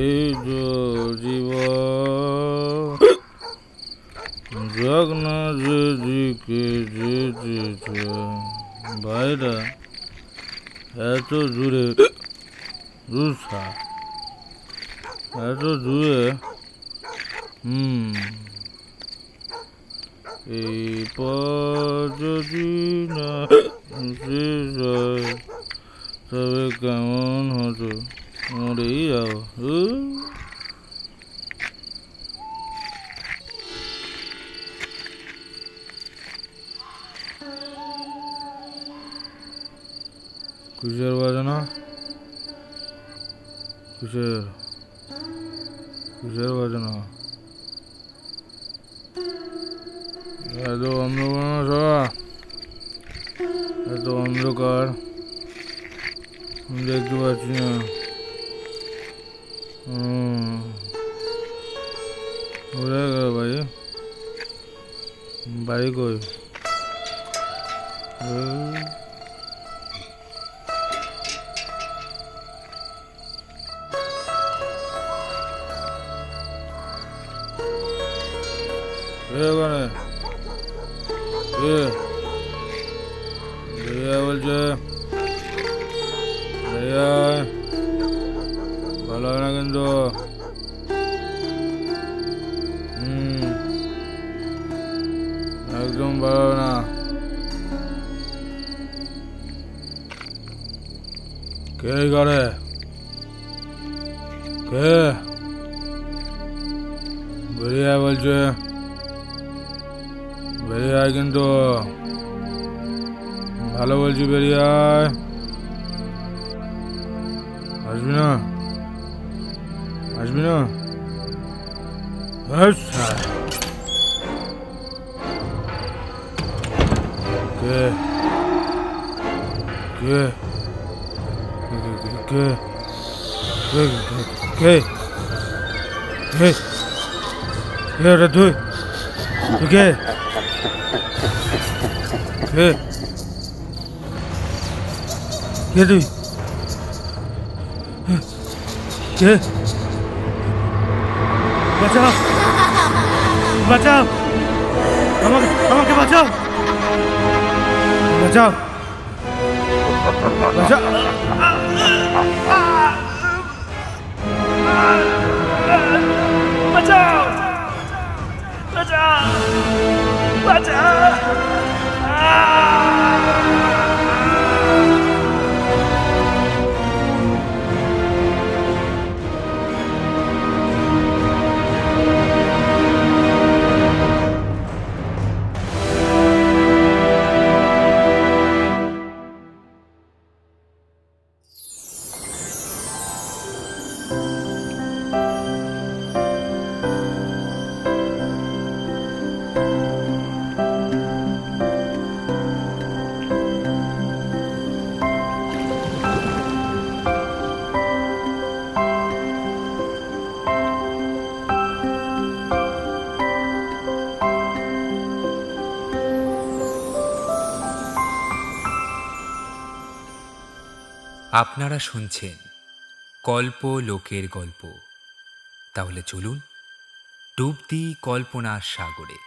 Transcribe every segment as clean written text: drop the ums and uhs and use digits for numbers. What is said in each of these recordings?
এই যে জীবন যাক না যেদিকে যেতেছে। ভাইরা এত জোরে রুসা, এত জোরে এই পথ যদি না শেষ হয় তবে কেমন হতো, মরেই যাও। কিসের বাজনা? কিসের কিসের বাজনা? এত অন্ধকার সবা, এত অন্ধকার দেখতে পাচ্ছি না। কোথায় গেল ভাই? বাড়ি কই? ওখানে বেরিয়া বলছে, বেরিয়া ভালো হয় না কিন্তু। একদম ভালো হবে না। কে করে? কে? বেরিয়া বলছে, বেরিয়া কিন্তু ভালো বলছি, বেরিয়া আসবি না? আসবি না? আচ্ছা, কে কে কে কে কে কে কে রে তুই? তুই কে? কে কে তুই? কে? বাঁচাও, বাঁচাও, আমাকে আমাকে বাঁচাও, বাঁচাও, বাঁচাও, বাঁচাও, বাঁচাও, বাঁচাও। আপনারা শুনছেন কল্প লোকের গল্প। তাহলে চলুন ডুব দিই কল্পনার সাগরে।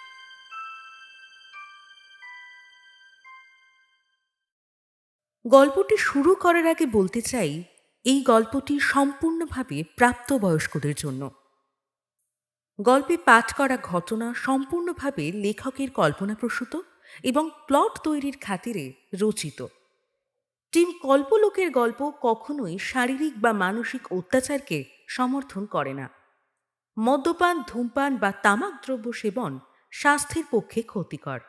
গল্পটি শুরু করার আগে বলতে চাই, এই গল্পটি সম্পূর্ণভাবে প্রাপ্তবয়স্কদের জন্য। গল্পে পাঠ করা ঘটনা সম্পূর্ণভাবে লেখকের কল্পনাপ্রসূত এবং প্লট তৈরির খাতিরে রচিত। টিম কল্পলোকের গল্প কখনোই শারীরিক বা মানসিক অত্যাচারকে সমর্থন করে না। মদ্যপান, ধূমপান বা তামাক দ্রব্য সেবন স্বাস্থ্যের পক্ষে ক্ষতিকর।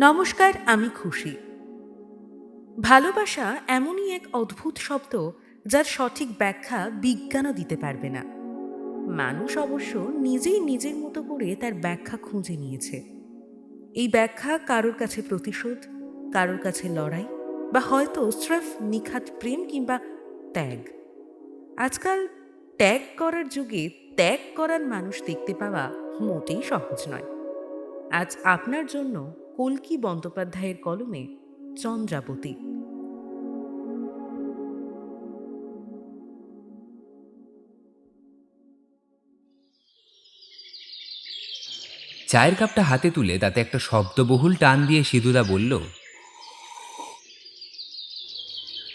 নমস্কার, আমি খুশি। ভালোবাসা এমনই এক অদ্ভুত শব্দ যার সঠিক ব্যাখ্যা বিজ্ঞানও দিতে পারবে না। মানুষ অবশ্য নিজেই নিজের মতো করে তার ব্যাখ্যা খুঁজে নিয়েছে। এই ব্যাখ্যা কারোর কাছে প্রতিশোধ, কারোর কাছে লড়াই, বা হয়তো স্রেফ নিখাত প্রেম কিংবা ত্যাগ। আজকাল ত্যাগ করার যুগে ত্যাগ করার মানুষ দেখতে পাওয়া মোটেই সহজ নয়। আজ আপনার জন্য কল্কি বন্দ্যোপাধ্যায়ের কলমে চন্দ্রাবতী। চায়ের কাপটা হাতে তুলে তাতে একটা শব্দবহুল টান দিয়ে সিধুদা বলল,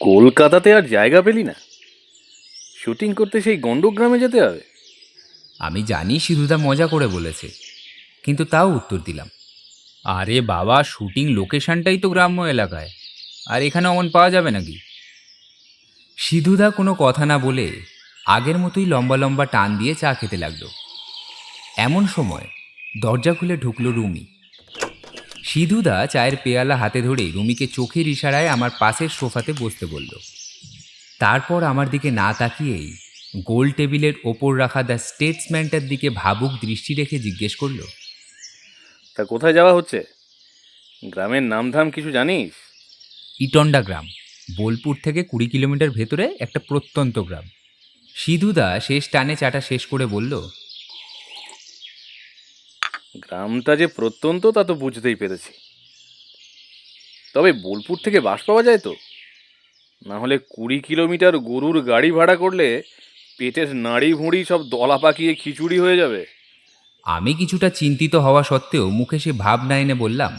কলকাতাতে আর জায়গা পেলি না? শুটিং করতে সেই গণ্ডগ্রামে যেতে হবে? আমি জানি সিধুদা মজা করে বলেছে, কিন্তু তাও উত্তর দিলাম, আরে বাবা, শুটিং লোকেশনটাই তো গ্রাম্য এলাকায়, আর এখানে অমন পাওয়া যাবে নাকি? সিধুদা কোনো কথা না বলে আগের মতোই লম্বা লম্বা টান দিয়ে চা খেতে লাগলো। এমন সময় দরজা খুলে ঢুকলো রুমি। সিধুদা চায়ের পেয়ালা হাতে ধরে রুমিকে চোখের ইশারায় আমার পাশের সোফাতে বসতে বলল। তারপর আমার দিকে না তাকিয়েই গোল টেবিলের ওপর রাখা দ্য স্টেটসম্যানটার দিকে ভাবুক দৃষ্টি রেখে জিজ্ঞেস করলো, তা কোথায় যাওয়া হচ্ছে? গ্রামের নামধাম কিছু জানিস? ইটন্ডা গ্রাম, বোলপুর থেকে 20 কিলোমিটার ভেতরে একটা প্রত্যন্ত গ্রাম। সিধুদা শেষ টানে চাটা শেষ করে বলল, গ্রামটা যে প্রত্যন্ত তা তো বুঝতেই পেরেছি, তবে বোলপুর থেকে বাস পাওয়া যায় তো? না হলে 20 কিলোমিটার গরুর গাড়ি ভাড়া করলে পেটের নাড়ি ভুঁড়ি সব দলা পাকিয়ে খিচুড়ি হয়ে যাবে। আমি কিছুটা চিন্তিত হওয়া সত্ত্বেও মুখে সে ভাব না এনে বললাম,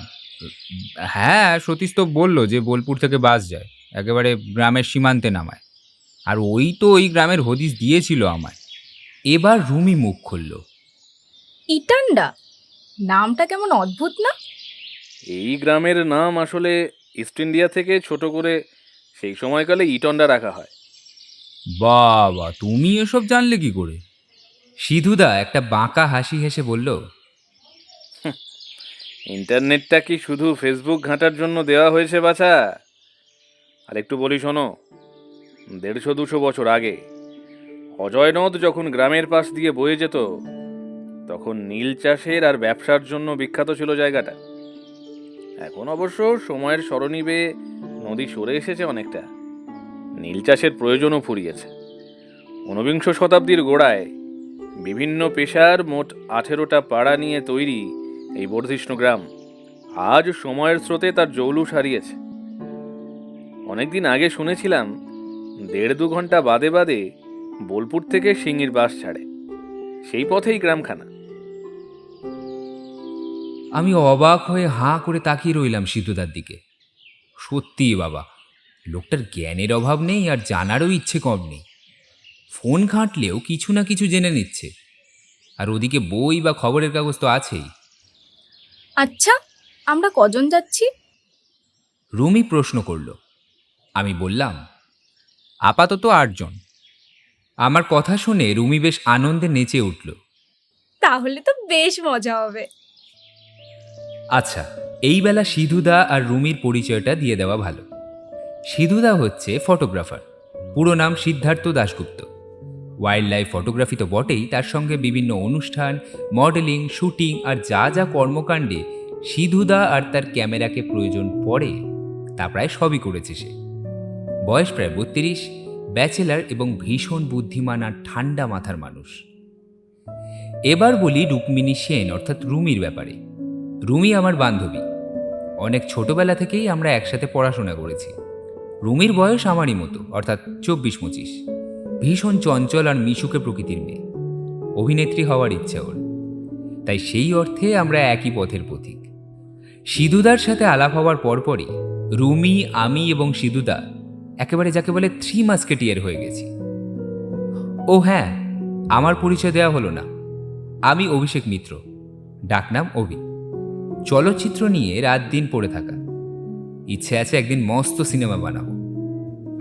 হ্যাঁ, সতীশ তো বলল যে বোলপুর থেকে বাস যায়, একেবারে গ্রামের সীমান্তে নামায়, আর ওই তো ওই গ্রামের হদিশ দিয়েছিল আমায়। এবার রুমি মুখ খুলল। ইটান্ডা নামটা কেমন অদ্ভুত না? এই গ্রামের নাম আসলে ইস্ট ইন্ডিয়া থেকে ছোট করে সেই সময়কালে ইটন্ডা রাখা হয়। বাবা, তুমি এসব জানলে কি করে? সিধুদা একটা বাঁকা হাসি হেসে বলল, ইন্টারনেটটা কি শুধু ফেসবুক ঘাঁটার জন্য দেওয়া হয়েছে বাছা? আর একটু বলি শোনো, 150-200 বছর আগে অজয় নদ যখন গ্রামের পাশ দিয়ে বয়ে যেত, তখন নীল চাষের আর ব্যবসার জন্য বিখ্যাত ছিল জায়গাটা। এখন অবশ্য সময়ের সরণি নদী সরে এসেছে অনেকটা, নীল চাষের প্রয়োজনও ফুরিয়েছে। 19 শতাব্দীর গোড়ায় বিভিন্ন পেশার মোট 18টা পাড়া নিয়ে তৈরি এই বর্ধিষ্ণু গ্রাম আজ সময়ের স্রোতে তার জৌলুস হারিয়েছে। অনেকদিন আগে শুনেছিলাম 1.5-2 ঘন্টা বাদে বাদে বোলপুর থেকে সিঙ্গির বাস ছাড়ে, সেই পথেই গ্রামখানা। আমি অবাক হয়ে হাঁ করে তাকিয়ে রইলাম সিধুদার দিকে। সত্যি বাবা, লোকটার জ্ঞানের অভাব নেই আর জানারও ইচ্ছে কম নেই। ফোন ঘাঁটলেও কিছু না কিছু জেনে নিচ্ছে, আর ওদিকে বই বা খবরের কাগজ তো আছেই। আচ্ছা, আমরা কজন যাচ্ছি? রুমি প্রশ্ন করল। আমি বললাম, আপাতত 8 জন। আমার কথা শুনে রুমি বেশ আনন্দে নেচে উঠল। তাহলে তো বেশ মজা হবে। আচ্ছা, এই বেলা সিধুদা আর রুমির পরিচয়টা দিয়ে দেওয়া ভালো। সিধুদা হচ্ছে ফটোগ্রাফার, পুরো নাম Siddhartha Dasgupta. Wildlife photography তো বটেই, তার সঙ্গে বিভিন্ন অনুষ্ঠান, মডেলিং, শুটিং আর যা যা কর্মকাণ্ডে সিধুদা আর তার ক্যামেরাকে প্রয়োজন পড়ে তা প্রায় সবই করেছে সে। বয়স প্রায় 32, ব্যাচেলার এবং ভীষণ বুদ্ধিমান আর ঠান্ডা মাথার মানুষ। এবার বলি রুক্মিণী সেন অর্থাৎ রুমির ব্যাপারে। রুমি আমার বান্ধবী, অনেক ছোটবেলা থেকেই আমরা একসাথে পড়াশোনা করেছি। রুমির বয়স আমারই মতো, অর্থাৎ 24-25। ভীষণ চঞ্চল আর মিশুকে প্রকৃতির মেয়ে, অভিনেত্রী হওয়ার ইচ্ছে ওর, তাই সেই অর্থে আমরা একই পথের পথিক। সিধুদার সাথে আলাপ হওয়ার পরপরই রুমি, আমি এবং সিধুদা একেবারে যাকে বলে 3 মাস্কেটিয়ার হয়ে গেছি। ও হ্যাঁ, আমার পরিচয় দেওয়া হলো না। আমি অভিষেক মিত্র, ডাকনাম অভি। চলচ্চিত্র নিয়ে রাত দিন পড়ে থাকা, ইচ্ছে আছে একদিন মস্ত সিনেমা বানাবো,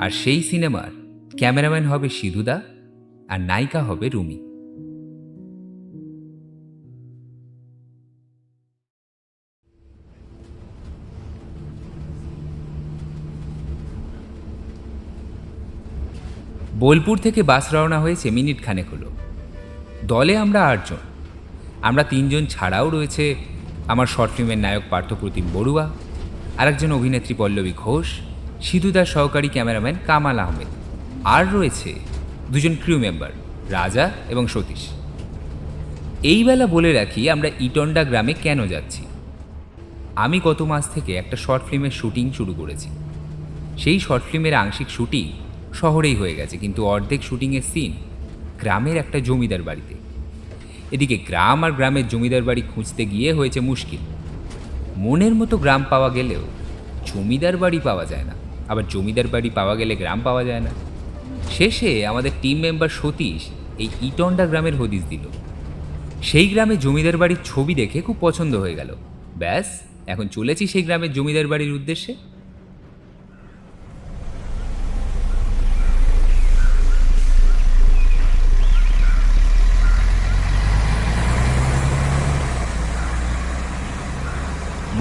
আর সেই সিনেমার ক্যামেরাম্যান হবে সিধুদা আর নায়িকা হবে রুমি। বোলপুর থেকে বাস রওনা হয়েছে মিনিট খানেক হলো। দলে আমরা 8 জন। আমরা 3 জন ছাড়াও রয়েছে আমার শর্ট ফিল্মের নায়ক পার্থপ্রতিম বড়ুয়া, আরেকজন অভিনেত্রী পল্লবী ঘোষ, সিধুদার সহকারী ক্যামেরাম্যান কামাল আহমেদ, আর রয়েছে 2 জন ক্রিউ মেম্বার রাজা এবং সতীশ। এই বেলা বলে রাখি আমরা ইটন্ডা গ্রামে কেন যাচ্ছি। আমি গত মাস থেকে একটা শর্ট ফিল্মের শুটিং শুরু করেছি। সেই শর্ট ফিল্মের আংশিক শুটিং শহরেই হয়ে গেছে, কিন্তু অর্ধেক শুটিংয়ের সিন গ্রামের একটা জমিদার বাড়িতে। এদিকে গ্রাম আর গ্রামের জমিদার বাড়ি খুঁজতে গিয়ে হয়েছে মুশকিল। মনের মতো গ্রাম পাওয়া গেলেও জমিদার বাড়ি পাওয়া যায় না, আবার জমিদার বাড়ি পাওয়া গেলে গ্রাম পাওয়া যায় না। শেষে আমাদের টিম মেম্বার সতীশ এই ইটন্ডা গ্রামের হদিশ দিল। সেই গ্রামে জমিদার বাড়ির ছবি দেখে খুব পছন্দ হয়ে গেল। ব্যাস, এখন চলেছি সেই গ্রামের জমিদার বাড়ির উদ্দেশ্যে।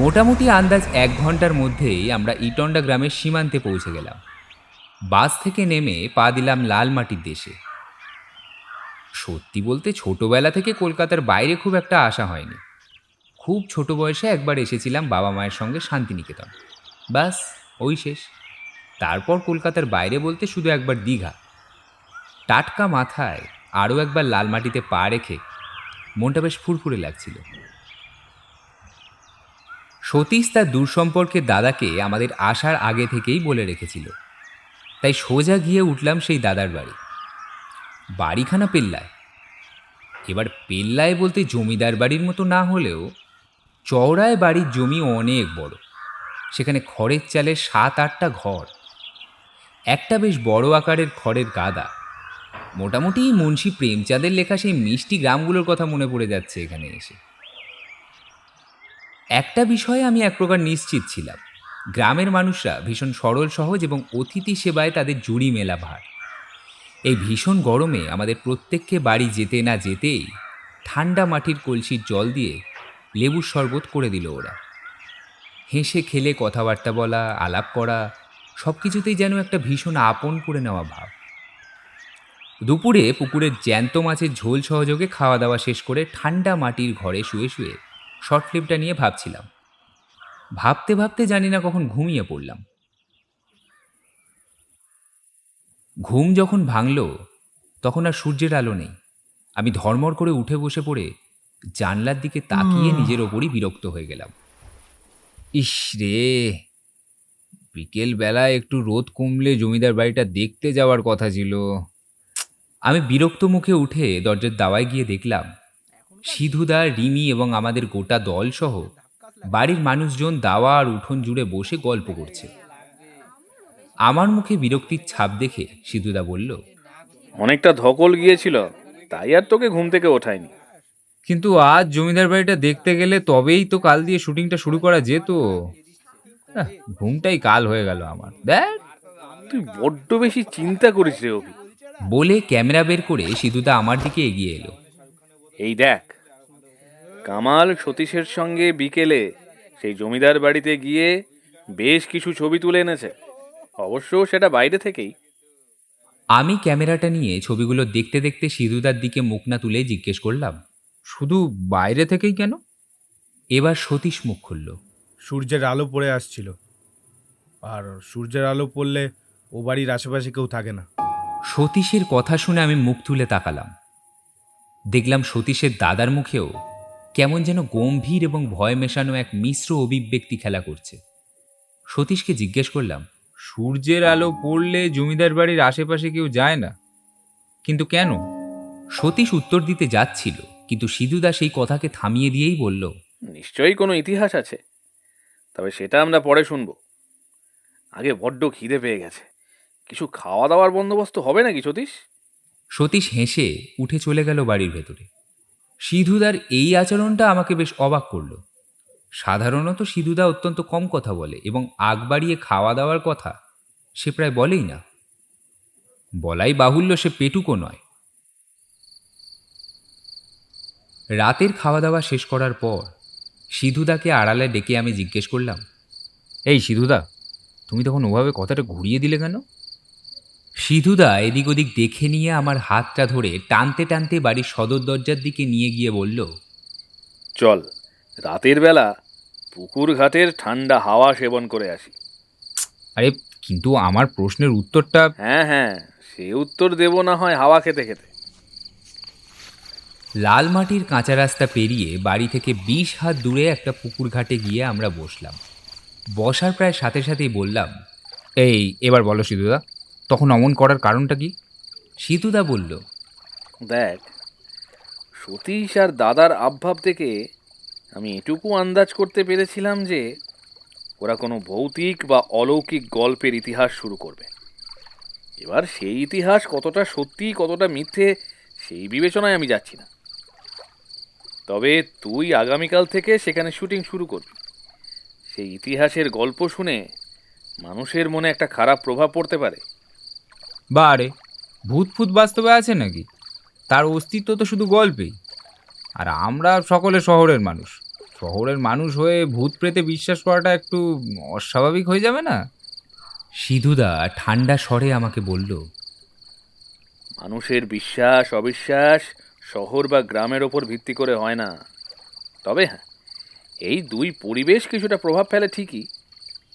মোটামুটি আন্দাজ 1 ঘন্টার মধ্যেই আমরা ইটন্ডা গ্রামের সীমান্তে পৌঁছে গেলাম। বাস থেকে নেমে পা দিলাম লাল মাটির দেশে। সত্যি বলতে ছোটবেলা থেকে কলকাতার বাইরে খুব একটা আসা হয়নি। খুব ছোট বয়সে একবার এসেছিলাম বাবা মায়ের সঙ্গে শান্তিনিকেতন, ব্যাস ওই শেষ। তারপর কলকাতার বাইরে বলতে শুধু একবার দীঘা। টাটকা মাথায় আরও একবার লাল মাটিতে পা রেখে মনটা বেশ ফুরফুরে লাগছিল। সতীশ তার দূর সম্পর্কের দাদাকে আমাদের আসার আগে থেকেই বলে রেখেছিল, তাই সোজা গিয়ে উঠলাম সেই দাদার বাড়ি। বাড়িখানা পেল্লায়। এবার পেল্লায় বলতে জমিদার বাড়ির মতো না হলেও চওড়ায় বাড়ির জমি অনেক বড়। সেখানে খড়ের চালের 7-8টা ঘর, একটা বেশ বড় আকারের খড়ের গাদা। মোটামুটি মুন্সি প্রেমচাঁদের লেখা সেই মিষ্টি গ্রামগুলোর কথা মনে পড়ে যাচ্ছে এখানে এসে। একটা বিষয়ে আমি এক প্রকার নিশ্চিত ছিলাম, গ্রামের মানুষরা ভীষণ সরল সহজ এবং অতিথি সেবায় তাদের জুড়ি মেলা ভার। এই ভীষণ গরমে আমাদের প্রত্যেককে বাড়ি যেতে না যেতেই ঠান্ডা মাটির কলসির জল দিয়ে লেবুর শরবত করে দিল ওরা। হেসে খেলে কথাবার্তা বলা, আলাপ করা, সব কিছুতেই যেন একটা ভীষণ আপন করে নেওয়া ভাব। দুপুরে পুকুরের জ্যান্ত মাছের ঝোল সহযোগে খাওয়া দাওয়া শেষ করে ঠান্ডা মাটির ঘরে শুয়ে শুয়ে শর্ট ফিল্মটা নিয়ে ভাবছিলাম। ভাবতে ভাবতে জানি না কখন ঘুমিয়ে পড়লাম। ঘুম যখন ভাঙল তখন আর সূর্যের আলো নেই। আমি ধর্মর করে উঠে বসে পড়ে জানলার দিকে তাকিয়ে নিজের ওপরই বিরক্ত হয়ে গেলাম। ইস রে, বিকেল বেলায় একটু রোদ কমলে জমিদার বাড়িটা দেখতে যাওয়ার কথা ছিল। আমি বিরক্ত মুখে উঠে দরজার দাওয়ায় গিয়ে দেখলাম সিধুদা, রিমি এবং আমাদের গোটা দল সহ বাড়ির মানুষজন দাওয়া আর উঠোন জুড়ে বসে গল্প করছে। আমার মুখে বিরক্তির ছাপ দেখে সিধুদা বলল, অনেকটা ধকল গিয়েছিল, তাই আর তোকে ঘুম থেকে ওঠায়নি। কিন্তু আজ জমিদার বাড়িটা দেখতে গেলে তবেই তো কাল দিয়ে শুটিংটা শুরু করা যেত। ঘুমটাই কাল হয়ে গেল আমার। দেখ, তুই বড্ড বেশি চিন্তা করিস রে অভি। বলে ক্যামেরা বের করে সিধুদা আমার দিকে এগিয়ে এলো। এই দেখ, কামাল সতীশের সঙ্গে বিকেলে সেই জমিদার বাড়িতে গিয়ে বেশ কিছু ছবি তুলে এনেছে, অবশ্য সেটা বাইরে থেকেই। আমি ক্যামেরাটা নিয়ে ছবিগুলো দেখতে দেখতে সিধুদার দিকে মুখ না তুলে জিজ্ঞেস করলাম, শুধু বাইরে থেকেই কেন? এবার সতীশ মুখ খুলল। সূর্যের আলো পড়ে আসছিল, আর সূর্যের আলো পড়লে ও বাড়ির আশেপাশে কেউ থাকে না। সতীশের কথা শুনে আমি মুখ তুলে তাকালাম। দেখলাম সতীশের দাদার মুখেও কেমন যেন গম্ভীর এবং ভয় মেশানো এক মিশ্র অভিব্যক্তি খেলা করছে। সতীশকে জিজ্ঞেস করলাম, সূর্যের আলো পড়লে জমিদার বাড়ির আশেপাশে কেউ যায় না, কিন্তু কেন? সতীশ উত্তর দিতে যাচ্ছিল, কিন্তু সিধুদা সেই কথাকে থামিয়ে দিয়েই বলল, নিশ্চয়ই কোনো ইতিহাস আছে, তবে সেটা আমরা পরে শুনবো। আগে বড্ড খিদে পেয়ে গেছে, কিছু খাওয়া দাওয়ার বন্দোবস্ত হবে নাকি সতীশ? সতীশ হেসে উঠে চলে গেল বাড়ির ভেতরে। সিধুদার এই আচরণটা আমাকে বেশ অবাক করল। সাধারণত সিধুদা অত্যন্ত কম কথা বলে এবং আগ বাড়িয়ে খাওয়া দাওয়ার কথা সে প্রায় বলেই না। বলাই বাহুল্য, সে পেটুকো নয়। রাতের খাওয়া দাওয়া শেষ করার পর সিধুদাকে আড়ালে ডেকে আমি জিজ্ঞেস করলাম, এই সিধুদা, তুমি তখন ওভাবে কথাটা ঘুরিয়ে দিলে কেন? সিধুদা এদিক ওদিক দেখে নিয়ে আমার হাতটা ধরে টানতে টানতে বাড়ির সদর দরজার দিকে নিয়ে গিয়ে বলল, চল, রাতের বেলা পুকুর ঘাটের ঠান্ডা হাওয়া সেবন করে আসি। আরে কিন্তু আমার প্রশ্নের উত্তরটা। হ্যাঁ হ্যাঁ, সে উত্তর দেব না হয় হাওয়া খেতে খেতে। লাল মাটির কাঁচা রাস্তা পেরিয়ে বাড়ি থেকে 20 হাত দূরে একটা পুকুর ঘাটে গিয়ে আমরা বসলাম। বসার প্রায় সাথে সাথেই বললাম, এই এবার বলো সিধুদা, তখন অমন করার কারণটা কি? সিধুদা বলল, দেখ, সতীশ আর দাদার আবভাব থেকে আমি এটুকু আন্দাজ করতে পেরেছিলাম যে ওরা কোনো ভৌতিক বা অলৌকিক গল্পের ইতিহাস শুরু করবে। এবার সেই ইতিহাস কতটা সত্যি কতটা মিথ্যে সেই বিবেচনায় আমি যাচ্ছি না। তবে তুই আগামীকাল থেকে সেখানে শুটিং শুরু করবি। সেই ইতিহাসের গল্প শুনে মানুষের মনে একটা খারাপ প্রভাব পড়তে পারে। বারে, ভূত ফুত বাস্তবে আছে নাকি? তার অস্তিত্ব তো শুধু গল্পেই। আর আমরা সকলে শহরের মানুষ। শহরের মানুষ হয়ে ভূত প্রেতে বিশ্বাস করাটা একটু অস্বাভাবিক হয়ে যাবে না? সিধুদা ঠান্ডা স্বরে আমাকে বলল, মানুষের বিশ্বাস অবিশ্বাস শহর বা গ্রামের ওপর ভিত্তি করে হয় না। তবে হ্যাঁ, এই দুই পরিবেশ কিছুটা প্রভাব ফেলে ঠিকই,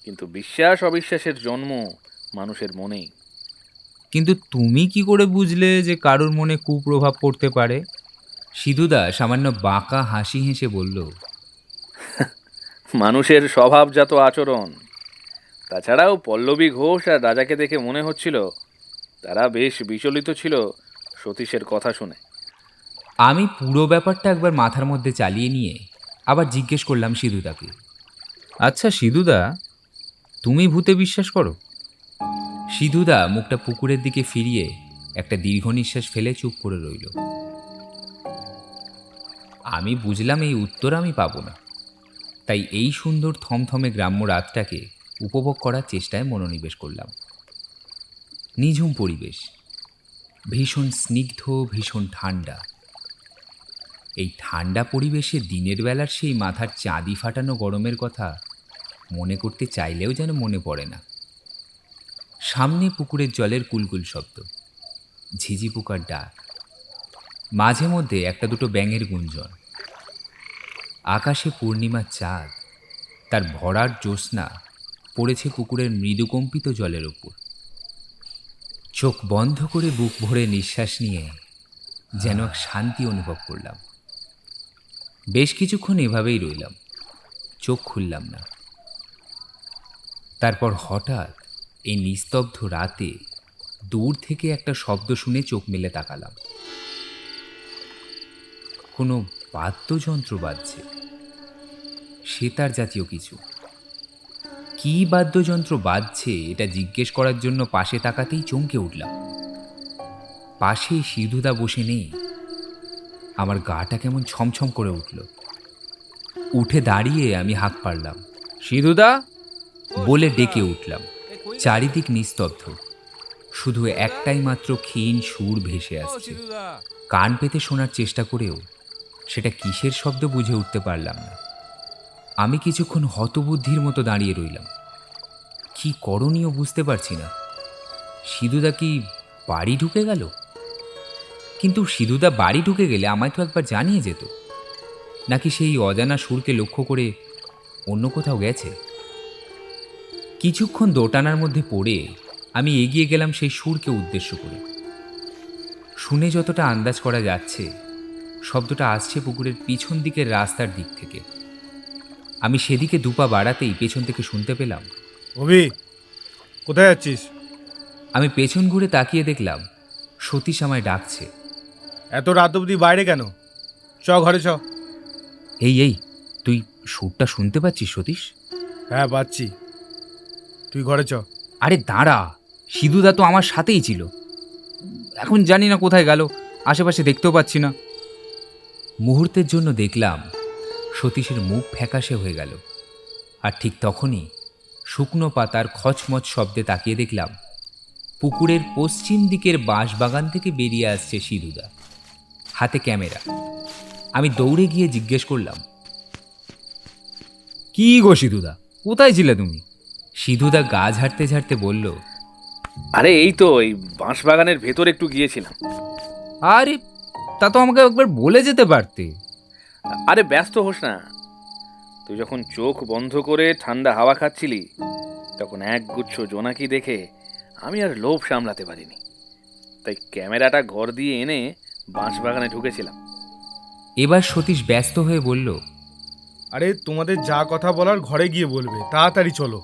কিন্তু বিশ্বাস অবিশ্বাসের জন্ম মানুষের মনেই। কিন্তু তুমি কি করে বুঝলে যে কারোর মনে কুপ্রভাব পড়তে পারে? সিধুদা সামান্য বাঁকা হাসি হেসে বলল, মানুষের স্বভাবজাত আচরণ। তাছাড়াও পল্লবী ঘোষ আর রাজাকে দেখে মনে হচ্ছিল তারা বেশ বিচলিত ছিল সতীশের কথা শুনে। আমি পুরো ব্যাপারটা একবার মাথার মধ্যে চালিয়ে নিয়ে আবার জিজ্ঞেস করলাম সিধুদাকে, আচ্ছা সিধুদা, তুমি ভূতে বিশ্বাস করো? সিধুদা মুখটা পুকুরের দিকে ফিরিয়ে একটা দীর্ঘ নিঃশ্বাস ফেলে চুপ করে রইল। আমি বুঝলাম এই উত্তর আমি পাবো না, তাই এই সুন্দর থমথমে গ্রাম্য রাতটাকে উপভোগ করার চেষ্টায় মনোনিবেশ করলাম। নিঝুম পরিবেশ, ভীষণ স্নিগ্ধ, ভীষণ ঠান্ডা। এই ঠান্ডা পরিবেশে দিনের বেলার সেই মাথার চাঁদি ফাটানো গরমের কথা মনে করতে চাইলেও যেন মনে পড়ে না। সামনে পুকুরের জলের কুলকুল শব্দ, ঝিঝি পোকার ডাক, মাঝে মধ্যে একটা দুটো ব্যাঙের গুঞ্জন। আকাশে পূর্ণিমার চাঁদ, তার ভরার জ্যোৎস্না পড়েছে পুকুরের মৃদুকম্পিত জলের ওপর। চোখ বন্ধ করে বুক ভরে নিঃশ্বাস নিয়ে যেন এক শান্তি অনুভব করলাম। বেশ কিছুক্ষণ এভাবেই রইলাম, চোখ খুললাম না। তারপর হঠাৎ এই নিস্তব্ধ রাতে দূর থেকে একটা শব্দ শুনে চোখ মেলে তাকালাম। কোনো বাদ্যযন্ত্র বাজছে, সেতার জাতীয় কিছু। কি বাদ্যযন্ত্র বাজছে এটা জিজ্ঞেস করার জন্য পাশে তাকাতেই চমকে উঠলাম। পাশে সিধুদা বসে নেই। আমার গাটা কেমন ছমছম করে উঠল। উঠে দাঁড়িয়ে আমি হাঁক পারলাম, সিধুদা বলে ডেকে উঠলাম। চারিদিক নিস্তব্ধ, শুধু একটাই মাত্র ক্ষীণ সুর ভেসে আসছে। কান পেতে শোনার চেষ্টা করেও সেটা কিসের শব্দ বুঝে উঠতে পারলাম না। আমি কিছুক্ষণ হতবুদ্ধির মতো দাঁড়িয়ে রইলাম। কি করণীয় বুঝতে পারছি না। সিধুদা কি বাড়ি ঢুকে গেল? কিন্তু সিধুদা বাড়ি ঢুকে গেলে আমায় তো একবার জানিয়ে যেত। নাকি সেই অজানা সুরকে লক্ষ্য করে অন্য কোথাও গেছে? কিছুক্ষণ দোটানার মধ্যে পড়ে আমি এগিয়ে গেলাম সেই সুরকে উদ্দেশ্য করে। শুনে যতটা আন্দাজ করা যাচ্ছে, শব্দটা আসছে পুকুরের পিছন দিকের রাস্তার দিক থেকে। আমি সেদিকে দুপা বাড়াতেই পেছন থেকে শুনতে পেলাম, অভি, কোথায় যাচ্ছিস? আমি পেছন ঘুরে তাকিয়ে দেখলাম সতীশ আমায় ডাকছে। এত রাত অবধি বাইরে কেন? ঘরে চ। এই তুই সুরটা শুনতে পাচ্ছিস সতীশ? হ্যাঁ পাচ্ছি, তুই ঘরে চ। আরে দাঁড়া, সিধুদা তো আমার সাথেই ছিল। এখন জানি না কোথায় গেল, আশেপাশে দেখতেও পাচ্ছি না। মুহূর্তের জন্য দেখলাম সতীশের মুখ ফ্যাকাশে হয়ে গেল। আর ঠিক তখনই শুকনো পাতার খচমচ শব্দে তাকিয়ে দেখলাম পুকুরের পশ্চিম দিকের বাঁশবাগান থেকে বেরিয়ে আসছে সিধুদা, হাতে ক্যামেরা। আমি দৌড়ে গিয়ে জিজ্ঞেস করলাম, কি গো সিধুদা, কোথায় ছিলে তুমি? সিধুদা গা ঝাড়তে ঝাড়তে বলল, আরে এই তো এই বাঁশবাগানের ভেতর একটু গিয়েছিলাম। আরে তা তো আমাকে একবার বলে যেতে পারতে। আরে ব্যস্ত হোস না, তুই যখন চোখ বন্ধ করে ঠান্ডা হাওয়া খাচ্ছিলি তখন একগুচ্ছ জোনাকি দেখে আমি আর লোভ সামলাতে পারিনি, তাই ক্যামেরাটা ঘর দিয়ে এনে বাঁশবাগানে ঢুকেছিলাম। এবার সতীশ ব্যস্ত হয়ে বলল, আরে তোমাদের যা কথা বলার ঘরে গিয়ে বলবে, তাড়াতাড়ি চলো।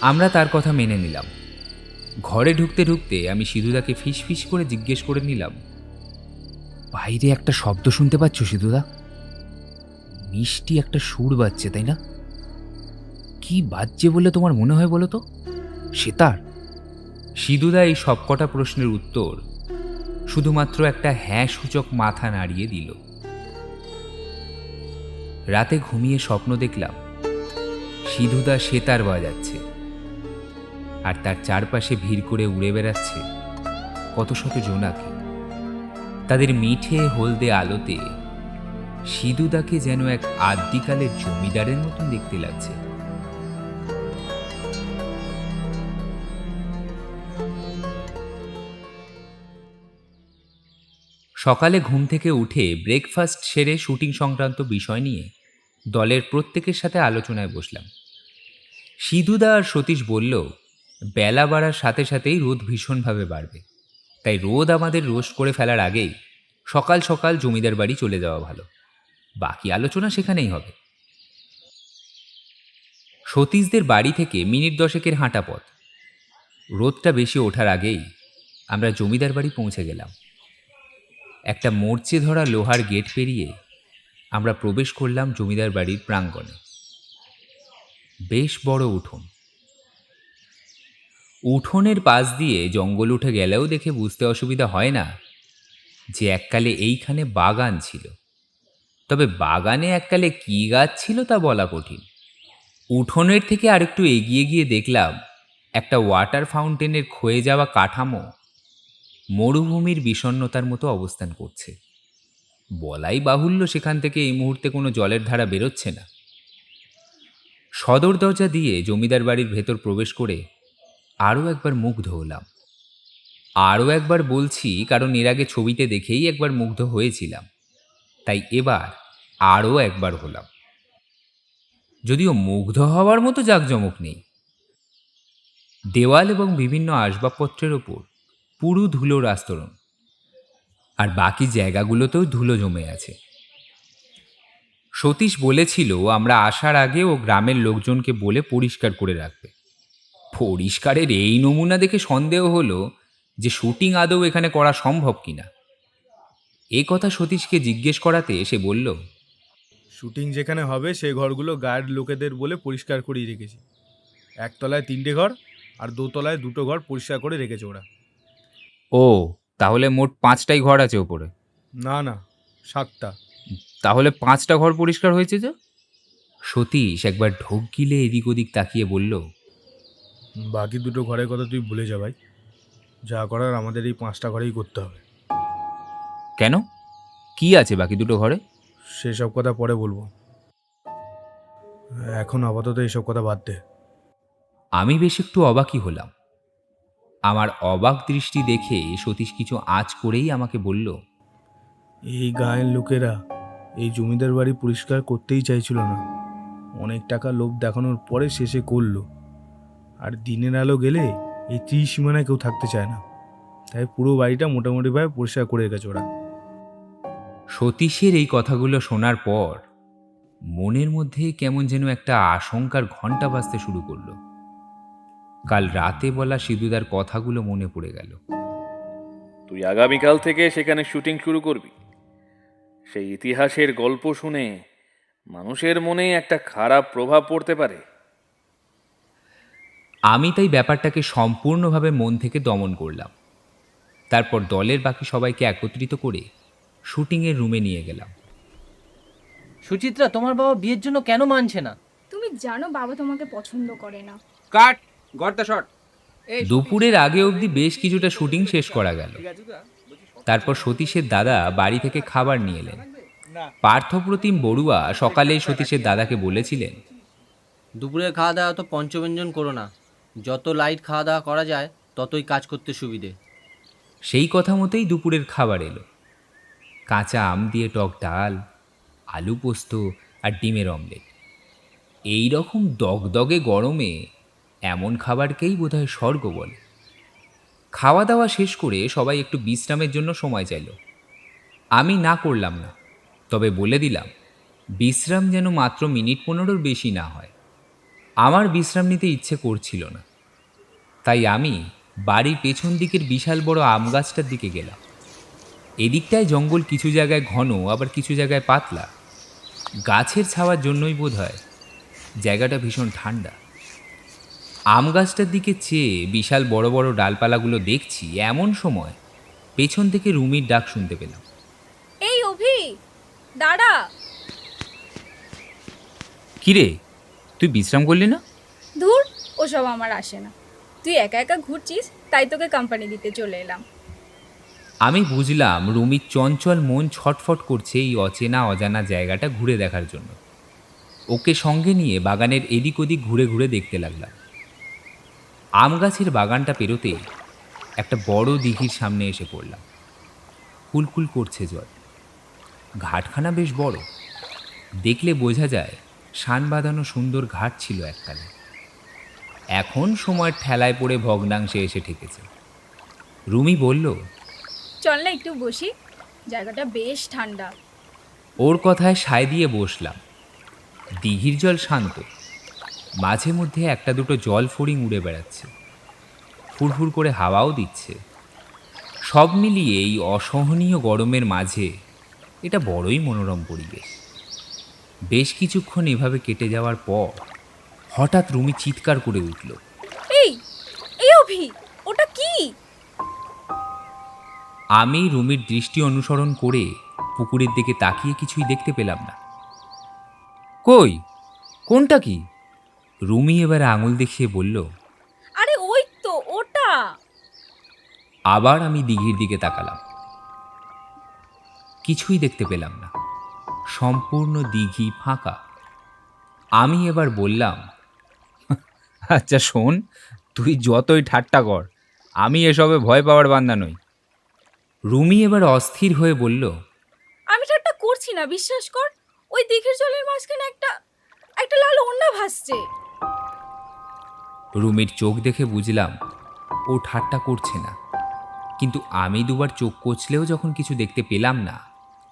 আমরা তার কথা মেনে নিলাম। ঘরে ঢুকতে ঢুকতে আমি সিধুদাকে ফিস ফিস করে জিজ্ঞেস করে নিলাম, বাইরে একটা শব্দ শুনতে পাচ্ছ সিধুদা? মিষ্টি একটা সুর বাজছে, তাই না? কি বাজছে বলে তোমার মনে হয় বলো তো? সেতার? সিধুদা এই সবকটা প্রশ্নের উত্তর শুধুমাত্র একটা হ্যাঁ সূচক মাথা নাড়িয়ে দিল। রাতে ঘুমিয়ে স্বপ্ন দেখলাম সিধুদা সেতার বাজাচ্ছে, আর তার চারপাশে ভিড় করে উড়ে বেড়াচ্ছে কত শত জোনাকি। তাদের মিঠে হলদে আলোতে সিধুদাকে যেন এক আদ্যিকালের জমিদারের মতন দেখতে লাগছে। সকালে ঘুম থেকে উঠে ব্রেকফাস্ট সেরে শুটিং সংক্রান্ত বিষয় নিয়ে দলের প্রত্যেকের সাথে আলোচনায় বসলাম। সিধুদা আর সতীশ বলল, বেলা বাড়ার সাথে সাথেই রোদ ভীষণভাবে বাড়বে, তাই রোদ আমাদের রোস্ট করে ফেলার আগেই সকাল সকাল জমিদার বাড়ি চলে যাওয়া ভালো। বাকি আলোচনা সেখানেই হবে। সতীশদের বাড়ি থেকে মিনিট 10 হাঁটা পথ। রোদটা বেশি ওঠার আগেই আমরা জমিদার বাড়ি পৌঁছে গেলাম। একটা মরচে ধরা লোহার গেট পেরিয়ে আমরা প্রবেশ করলাম জমিদার বাড়ির প্রাঙ্গণে। বেশ বড় উঠোন। উঠোনের পাশ দিয়ে জঙ্গল উঠে গেলেও দেখে বুঝতে অসুবিধা হয় না যে এককালে এইখানে বাগান ছিল। তবে বাগানে এককালে কী গাছ ছিল তা বলা কঠিন। উঠোনের থেকে আরেকটু এগিয়ে গিয়ে দেখলাম একটা ওয়াটার ফাউন্টেনের ক্ষয়ে যাওয়া কাঠামো মরুভূমির বিষণ্ণতার মতো অবস্থান করছে। বলাই বাহুল্য সেখান থেকে এই মুহূর্তে কোনো জলের ধারা বেরোচ্ছে না। সদর দরজা দিয়ে জমিদার বাড়ির ভেতর প্রবেশ করে আরও একবার মুগ্ধ হলাম। আরও একবার বলছি কারণ এর আগে ছবিতে দেখেই একবার মুগ্ধ হয়েছিলাম, তাই এবার আরও একবার হলাম। যদিও মুগ্ধ হওয়ার মতো জাঁকজমক নেই। দেওয়াল এবং বিভিন্ন আসবাবপত্রের ওপর পুরু ধুলোর আস্তরণ, আর বাকি জায়গাগুলোতেও ধুলো জমে আছে। সতীশ বলেছিল আমরা আসার আগে ও গ্রামের লোকজনকে বলে পরিষ্কার করে রাখবে। পরিষ্কারের এই নমুনা দেখে সন্দেহ হলো যে শুটিং আদৌ এখানে করা সম্ভব কিনা। এ কথা সতীশকে জিজ্ঞেস করাতে সে বলল, শুটিং যেখানে হবে সেই ঘরগুলো গার্ড লোকেদের বলে পরিষ্কার করেই রেখেছি। একতলায় 3টে ঘর আর দোতলায় 2টো ঘর পরিষ্কার করে রেখেছে ওরা। ও তাহলে মোট 5টাই ঘর আছে ওপরে? না না, 7টা। তাহলে 5টা ঘর পরিষ্কার হয়েছে যে? সতীশ একবার ঢোক গিলে এদিক ওদিক তাকিয়ে বলল, বাকি 2টো ঘরের কথা তুই ভুলে যা ভাই। যা করার আমাদের এই 5টা ঘরেই করতে হবে। কেন? কি আছে বাকি 2টো ঘরে? সেসব কথা পরে বলবো, এখন আপাতত এইসব কথা বাদ দে। আমি বেশ একটু অবাকই হলাম। আমার অবাক দৃষ্টি দেখে সতীশ কিছু আঁচ করেই আমাকে বলল, এই গায়ের লোকেরা এই জমিদার বাড়ি পরিষ্কার করতেই চাইছিল না। অনেক টাকা লোভ দেখানোর পরে শেষে করলো। আর দিনের আলো গেলে এই ত্রিসীমানায় কেউ থাকতে চায় না, তাই পুরো বাড়িটা মোটামুটিভাবে পরিষ্কার করে রেখেছে ওরা। সতীশের এই কথাগুলো শোনার পর মনের মধ্যে কেমন যেন একটা আশঙ্কার ঘণ্টা বাজতে শুরু করলো। কাল রাতে বলা সিধুদার কথাগুলো মনে পড়ে গেল। তুই আগামীকাল থেকে সেখানে শুটিং শুরু করবি। সেই ইতিহাসের গল্প শুনে মানুষের মনে একটা খারাপ প্রভাব পড়তে পারে। আমি তাই ব্যাপারটাকে সম্পূর্ণভাবে মন থেকে দমন করলাম। তারপর দলের বাকি সবাইকে একত্রিত করে শুটিংয়ের রুমে নিয়ে গেলাম। সুচিত্রা, তোমার বাবা বিয়ের জন্য কেন মানছে না? তুমি জানো বাবা তোমাকে পছন্দ করে না। কাট গড়টা শট। দুপুরের আগে অবধি বেশ কিছুটা শুটিং শেষ করা গেল। তারপর সতীশের দাদা বাড়ি থেকে খাবার নিয়ে এলেন। পার্থপ্রতিম বড়ুয়া সকালেই সতীশের দাদাকে বলেছিলেন, দুপুরের খাওয়া দাওয়া তো পঞ্চব্যঞ্জন করো না, যত লাইট খাওয়া দাওয়া করা যায় ততই কাজ করতে সুবিধে। সেই কথা মতোই দুপুরের খাবার এলো। কাঁচা আম দিয়ে টক ডাল, আলু পোস্ত আর ডিমের অমলেট। এই রকম দগদগে গরমে এমন খাবারকেই বোধহয় স্বর্গ বলে। খাওয়া দাওয়া শেষ করে সবাই একটু বিশ্রামের জন্য সময় চাইল। আমি না করলাম না, তবে বলে দিলাম বিশ্রাম যেন মাত্র মিনিট 15-র বেশি না হয়। আমার বিশ্রাম নিতে ইচ্ছে করছিল না, তাই আমি বাড়ির পেছন দিকের বিশাল বড় আম গাছটার দিকে গেলাম। এদিকটায় জঙ্গল কিছু জায়গায় ঘন, আবার কিছু জায়গায় পাতলা। গাছের ছাওয়ার জন্যই বোধ হয় জায়গাটা ভীষণ ঠান্ডা। আম গাছটার দিকে চেয়ে বিশাল বড় বড় ডালপালাগুলো দেখছি, এমন সময় পেছন থেকে রুমির ডাক শুনতে পেলাম। এই অভি, দাঁড়া। কিরে, তুই বিশ্রাম করলি না? ধুর, ওসব আমার আসে না। তুই একা একা ঘুরছিস, তাই তোকে কোম্পানি দিতে চলে এলাম। আমি বুঝলাম রুমির চঞ্চল মন ছটফট করছে এই অচেনা অজানা জায়গাটা ঘুরে দেখার জন্য। ওকে সঙ্গে নিয়ে বাগানের এদিক ওদিক ঘুরে ঘুরে দেখতে লাগলাম। আম গাছের বাগানটা পেরোতে একটা বড় দিঘির সামনে এসে পড়লাম। কুলকুল করছে জল। ঘাটখানা বেশ বড়, দেখলে বোঝা যায় শান বাঁধানো সুন্দর ঘাট ছিল এককালে। এখন সময়ের ঠেলায় পড়ে ভগ্নাংশে এসে ঠেকেছে। রুমি বলল, চল না একটু বসি, জায়গাটা বেশ ঠান্ডা। ওর কথায় সায় দিয়ে বসলাম। দিঘির জল শান্ত, মাঝে মধ্যে একটা দুটো জল ফড়িং উড়ে বেড়াচ্ছে, ফুরফুর করে হাওয়াও দিচ্ছে। সব মিলিয়ে এই অসহনীয় গরমের মাঝে এটা বড়ই মনোরম পরিবেশ। বেশ কিছুক্ষণ এভাবে কেটে যাওয়ার পর হঠাৎ রুমি চিৎকার করে উঠল, এই এই অভি, ওটা কি? আমি রুমির দৃষ্টি অনুসরণ করে পুকুরের দিকে তাকিয়ে কিছুই দেখতে পেলাম না। কই, কোনটা কি? রুমি এবারে আঙুল দেখিয়ে বলল। আরে ওই তো ওটা। আবার আমি দিঘির দিকে তাকালাম, কিছুই দেখতে পেলাম না। সম্পূর্ণ দিঘি ফাঁকা। আমি এবার বললাম, আচ্ছা শোন, তুই যতই ঠাট্টা কর, আমি এসবে ভয় পাওয়ার বান্দা নই। রুমি এবার অস্থির হয়ে বলল, আমি ঠাট্টা করছি না, বিশ্বাস কর। ওই দিঘির জলের মাঝখানে একটা একটা লাল ওড়না ভাসছে। রুমির চোখ দেখে বুঝলাম ও ঠাট্টা করছে না। কিন্তু আমি দুবার চোখ কচলেও যখন কিছু দেখতে পেলাম না,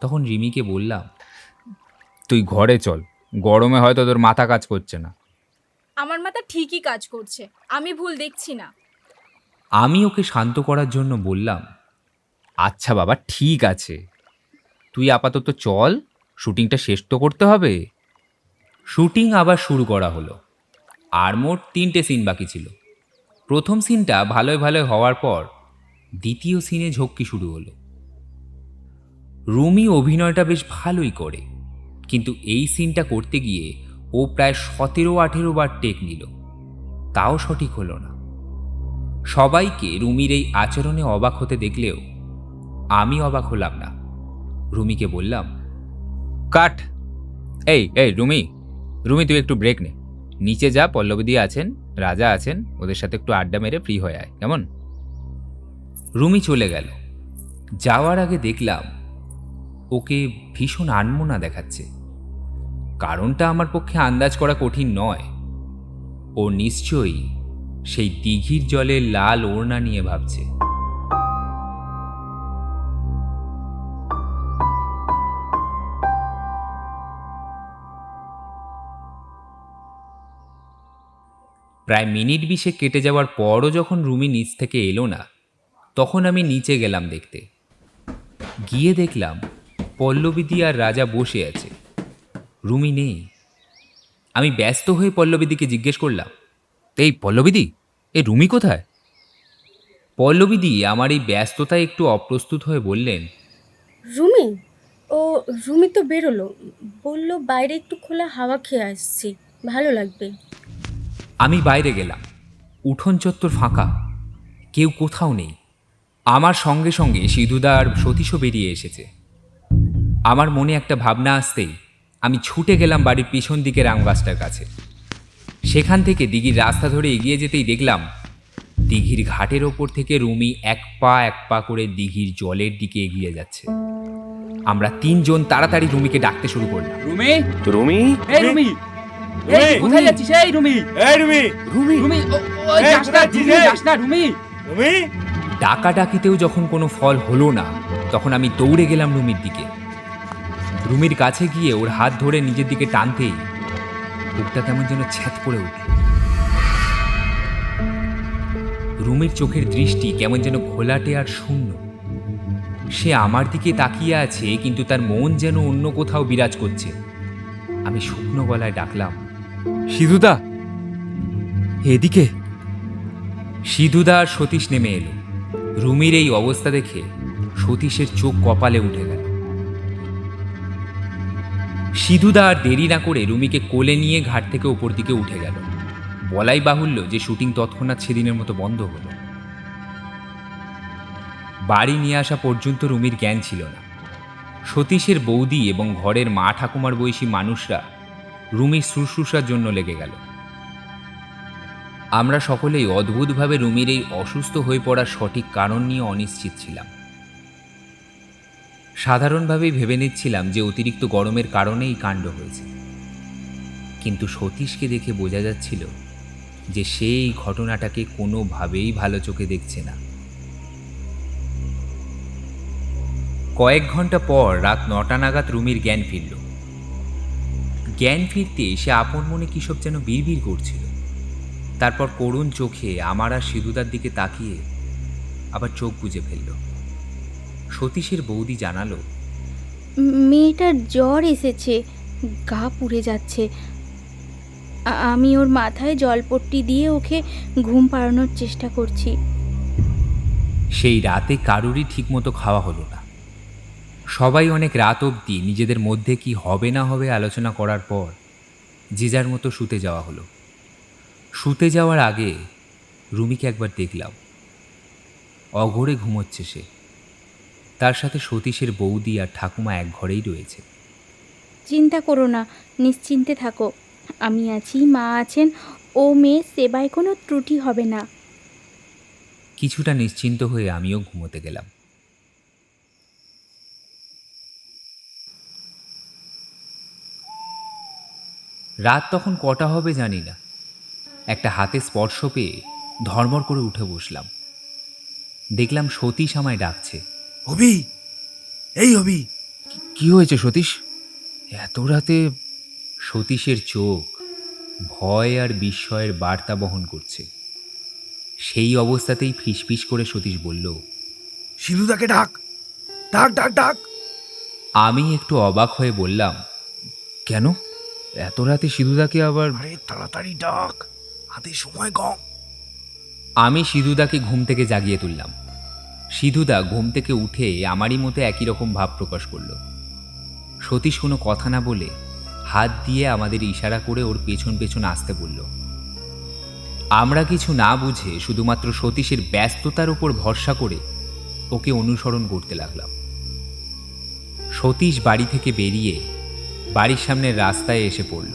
তখন রিমিকে বললাম, তুই ঘরে চল, গরমে হয়তো তোর মাথা কাজ করছে না। আমার মাথা ঠিকই কাজ করছে, আমি ভুল দেখছি না। আমি ওকে শান্ত করার জন্য বললাম, আচ্ছা বাবা, ঠিক আছে, তুই আপাতত চল, শুটিংটা শেষ তো করতে হবে। শুটিং আবার শুরু করা হলো। আর মোট 3টে সিন বাকি ছিল। প্রথম সিনটা ভালোই ভালোই হওয়ার পর দ্বিতীয় সিনে ঝক্কি শুরু হলো। রুমি অভিনয়টা বেশ ভালোই করে, কিন্তু এই সিনটা করতে গিয়ে ও প্রায় 17-18 বার টেক নিল, তাও সঠিক হলো না। সবাইকে রুমির এই আচরণে অবাক হতে দেখলেও আমি অবাক হলাম না। রুমিকে বললাম, কাট। এই এই রুমি, রুমি তুই একটু ব্রেক নে, নিচে যা, পল্লবীদি আছেন, রাজা আছেন, ওদের সাথে একটু আড্ডা মেরে ফ্রি হয়ে আয়, কেমন? রুমি চলে গেল। যাওয়ার আগে দেখলাম ওকে ভীষণ আনমনা দেখাচ্ছে। কারণটা আমার পক্ষে আন্দাজ করা কঠিন নয়। ও নিশ্চয়ই সেই দিঘির জলে লাল ওড়না নিয়ে ভাবছে। প্রায় মিনিট 20 কেটে যাওয়ার পরও যখন রুমি নিচ থেকে এলো না, তখন আমি নিচে গেলাম দেখতে। গিয়ে দেখলাম পল্লবীদি আর রাজা বসে আছে, রুমি নেই। আমি ব্যস্ত হয়ে পল্লবীদিকে জিজ্ঞেস করলাম, এই পল্লবীদি, এই রুমি কোথায়? পল্লবীদি আমার এই ব্যস্ততায় একটু অপ্রস্তুত হয়ে বললেন, রুমি? ও রুমি তো বেরোলো, বললো বাইরে একটু খোলা হাওয়া খেয়ে আসছি, ভালো লাগবে। আমি বাইরে গেলাম। উঠোন চত্বর ফাঁকা, কেউ কোথাও নেই। আমার সঙ্গে সঙ্গে সিধুদা আর সতীশও বেরিয়ে এসেছে। আমার মনে একটা ভাবনা আসতেই আমি ছুটে গেলাম বাড়ির পিছন দিকের আম গাছটার কাছে। সেখান থেকে দিঘির রাস্তা ধরে এগিয়ে যেতেই দেখলাম দিঘির ঘাটের ওপর থেকে রুমি এক পা করে দিঘির জলের দিকে এগিয়ে যাচ্ছে। আমরা 3 জন তাড়াতাড়ি রুমিকে ডাকতে শুরু করলাম, রুমি, রুমি, এই রুমি, এই কোথায় যাচ্ছিস? এই রুমি, এই রুমি, রুমি, রুমি, ওই এই, যাস না, কোথায় রুমি, যাচ্ছিস? যাস না, রুমি। রুমি, ডাকাডাকিতেও যখন কোনো ফল হলো না, তখন আমি দৌড়ে গেলাম রুমির দিকে। রুমির কাছে গিয়ে ওর হাত ধরে নিজের দিকে টানতেই বুকটা কেমন যেন ছ্যাঁত করে উঠল। রুমির চোখের দৃষ্টি কেমন যেন ঘোলাটে আর শূন্য। সে আমার দিকে তাকিয়ে আছে, কিন্তু তার মন যেন অন্য কোথাও বিরাজ করছে। আমি শুকনো গলায় ডাকলাম, সিধুদা, এদিকে। সিধুদা আর সতীশ নেমে এলো। রুমির এই অবস্থা দেখে সতীশের চোখ কপালে উঠে গেল। সিধুদা আর দেরি না করে রুমিকে কোলে নিয়ে ঘাট থেকে ওপর দিকে উঠে গেল। বলাই বাহুল্য যে শুটিং তৎক্ষণাৎ সেদিনের মতো বন্ধ হলো। বাড়ি নিয়ে আসা পর্যন্ত রুমির জ্ঞান ছিল না। সতীশের বৌদি এবং ঘরের মা ঠাকুমার বয়সী মানুষরা রুমির শুশ্রূষার জন্য লেগে গেল। আমরা সকলেই অদ্ভুতভাবে রুমির এই অসুস্থ হয়ে পড়ার সঠিক কারণ নিয়ে অনিশ্চিত ছিলাম। সাধারণভাবেই ভেবে নিচ্ছিলাম যে অতিরিক্ত গরমের কারণেই কাণ্ড হয়েছে, কিন্তু সতীশকে দেখে বোঝা যাচ্ছিল যে সে এই ঘটনাটাকে কোনোভাবেই ভালো চোখে দেখছে না। কয়েক ঘন্টা পর রাত 9টা নাগাদ রুমির জ্ঞান ফিরল। জ্ঞান ফিরতে সে আপন মনে কিসব যেন বিড়বিড় করছিল। তারপর করুণ চোখে আমার আর সিধুদার দিকে তাকিয়ে আবার চোখ বুজে ফেলল। সতীশের বৌদি জানালো, মেয়েটার জ্বর এসেছে, গা পুড়ে যাচ্ছে। আমি ওর মাথায় জলপট্টি দিয়ে ওকে ঘুম পাড়ানোর চেষ্টা করছি। সেই রাতে কারোরই ঠিকমতো খাওয়া হলো না। সবাই অনেক রাত অবধি নিজেদের মধ্যে কি হবে না হবে আলোচনা করার পর যে যার মতো শুতে যাওয়া হলো। শুতে যাওয়ার আগে রুমিকে একবার দেখলাম। অঘোরে ঘুমোচ্ছে সে। তার সাথে সতীশের বৌদি আর ঠাকুমা এক ঘরেই রয়েছে। চিন্তা করো না, নিশ্চিন্তে থাকো, আমি আছি, মা আছেন, ও মেয়ে সেবায় কোনো ত্রুটি হবে না। কিছুটা নিশ্চিন্ত হয়ে আমিও ঘুমোতে গেলাম। রাত তখন কটা হবে জানি না। একটা হাতে স্পর্শ পেয়ে ধর্মর করে উঠে বসলাম। দেখলাম সতীশ আমায় ডাকছে। হবি, এই হবি। কি হয়েছে সতীশ, এত রাতে? সতীশের চোখ ভয় আর বিস্ময়ের বার্তা বহন করছে। সেই অবস্থাতেই ফিসফিস করে সতীশ বলল, সিধুদাকে ডাক, ডাক ডাক ডাক। আমি একটু অবাক হয়ে বললাম, কেন এত রাতে সিধুদাকে আবার? আরে তাড়াতাড়ি ডাক, হাতে সময় কম। আমি সিধুদাকে ঘুম থেকে জাগিয়ে তুললাম। সিধুদা ঘুম থেকে উঠে আমারই মতো একই রকম ভাব প্রকাশ করল। সতীশ কোনো কথা না বলে হাত দিয়ে আমাদের ইশারা করে ওর পেছন পেছন আসতে বলল। আমরা কিছু না বুঝে শুধুমাত্র সতীশের ব্যস্ততার উপর ভরসা করে ওকে অনুসরণ করতে লাগলাম। সতীশ বাড়ি থেকে বেরিয়ে বাড়ির সামনের রাস্তায় এসে পড়ল।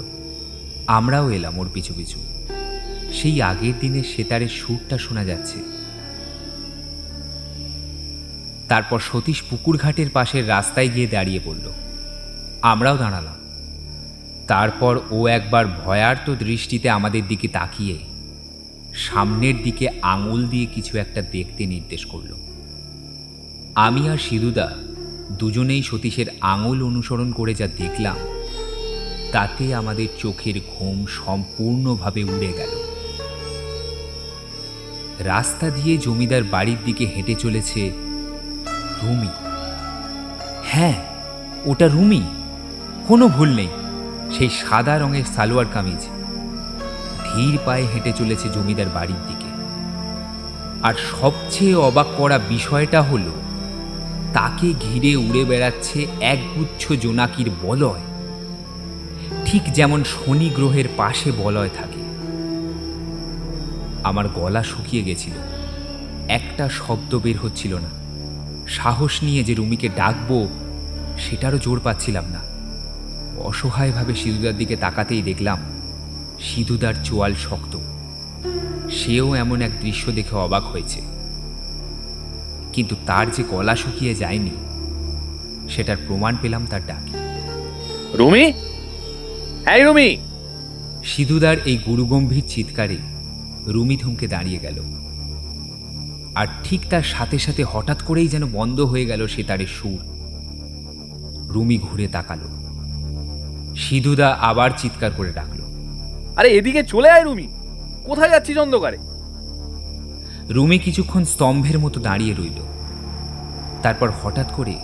আমরাও এলাম ওর পিছু পিছু। সেই আগের দিনের সেতারের সুরটা শোনা যাচ্ছে। তারপর সতীশ পুকুর ঘাটের পাশের রাস্তায় গিয়ে দাঁড়িয়ে পড়ল। আমরাও দাঁড়ালাম। তারপর ও একবার ভয়ার্ত দৃষ্টিতে আমাদের দিকে তাকিয়ে সামনের দিকে আঙুল দিয়ে কিছু একটা দেখতে নির্দেশ করল। আমি আর সিধুদা দুজনেই সতীশের আঙুল অনুসরণ করে যা দেখলাম তাতে আমাদের চোখের ঘুম সম্পূর্ণভাবে উড়ে গেল। রাস্তা দিয়ে জমিদার বাড়ির দিকে হেঁটে চলেছে রুমি। হ্যাঁ, ওটা রুমি, কোনো ভুল নেই। সেই সাদা রঙের সালোয়ার কামিজ, ধীর পায়ে হেঁটে চলেছে জমিদার বাড়ির দিকে। আর সবচেয়ে অবাক করা বিষয়টা হলো তাকে ঘিরে উড়ে বেড়াচ্ছে একগুচ্ছ জোনাকির বলয়, ঠিক যেমন শনি গ্রহের পাশে বলয় থাকে। আমার গলা শুকিয়ে গেছিল, একটা শব্দ বের হচ্ছিল না। সাহস নিয়ে যে রুমিকে ডাকবো সেটারও জোর পাচ্ছিলাম না। অসহায়ভাবে সিধুদার দিকে তাকাতেই দেখলাম সিধুদার চোয়াল শক্ত। সেও এমন এক দৃশ্য দেখে অবাক হয়েছে, কিন্তু তার যে গলা শুকিয়ে যায়নি সেটার প্রমাণ পেলাম তার ডাকে। রুমি, এই রুমি! সিধুদার এই গুরুগম্ভীর চিৎকারে রুমি থমকে দাঁড়িয়ে গেল। আর ঠিক তার সাথে সাথে হঠাৎ করেই যেন বন্ধ হয়ে গেল সেতারের সুর। রুমি ঘুরে তাকালো। সিধুদা আবার চিৎকার করে ডাকলো, আরে এদিকে চলে আয় রুমি, কোথায় যাচ্ছিস অন্ধকারে? রুমি কিছুক্ষণ স্তম্ভের মতো দাঁড়িয়ে রইল। তারপর হঠাৎ করে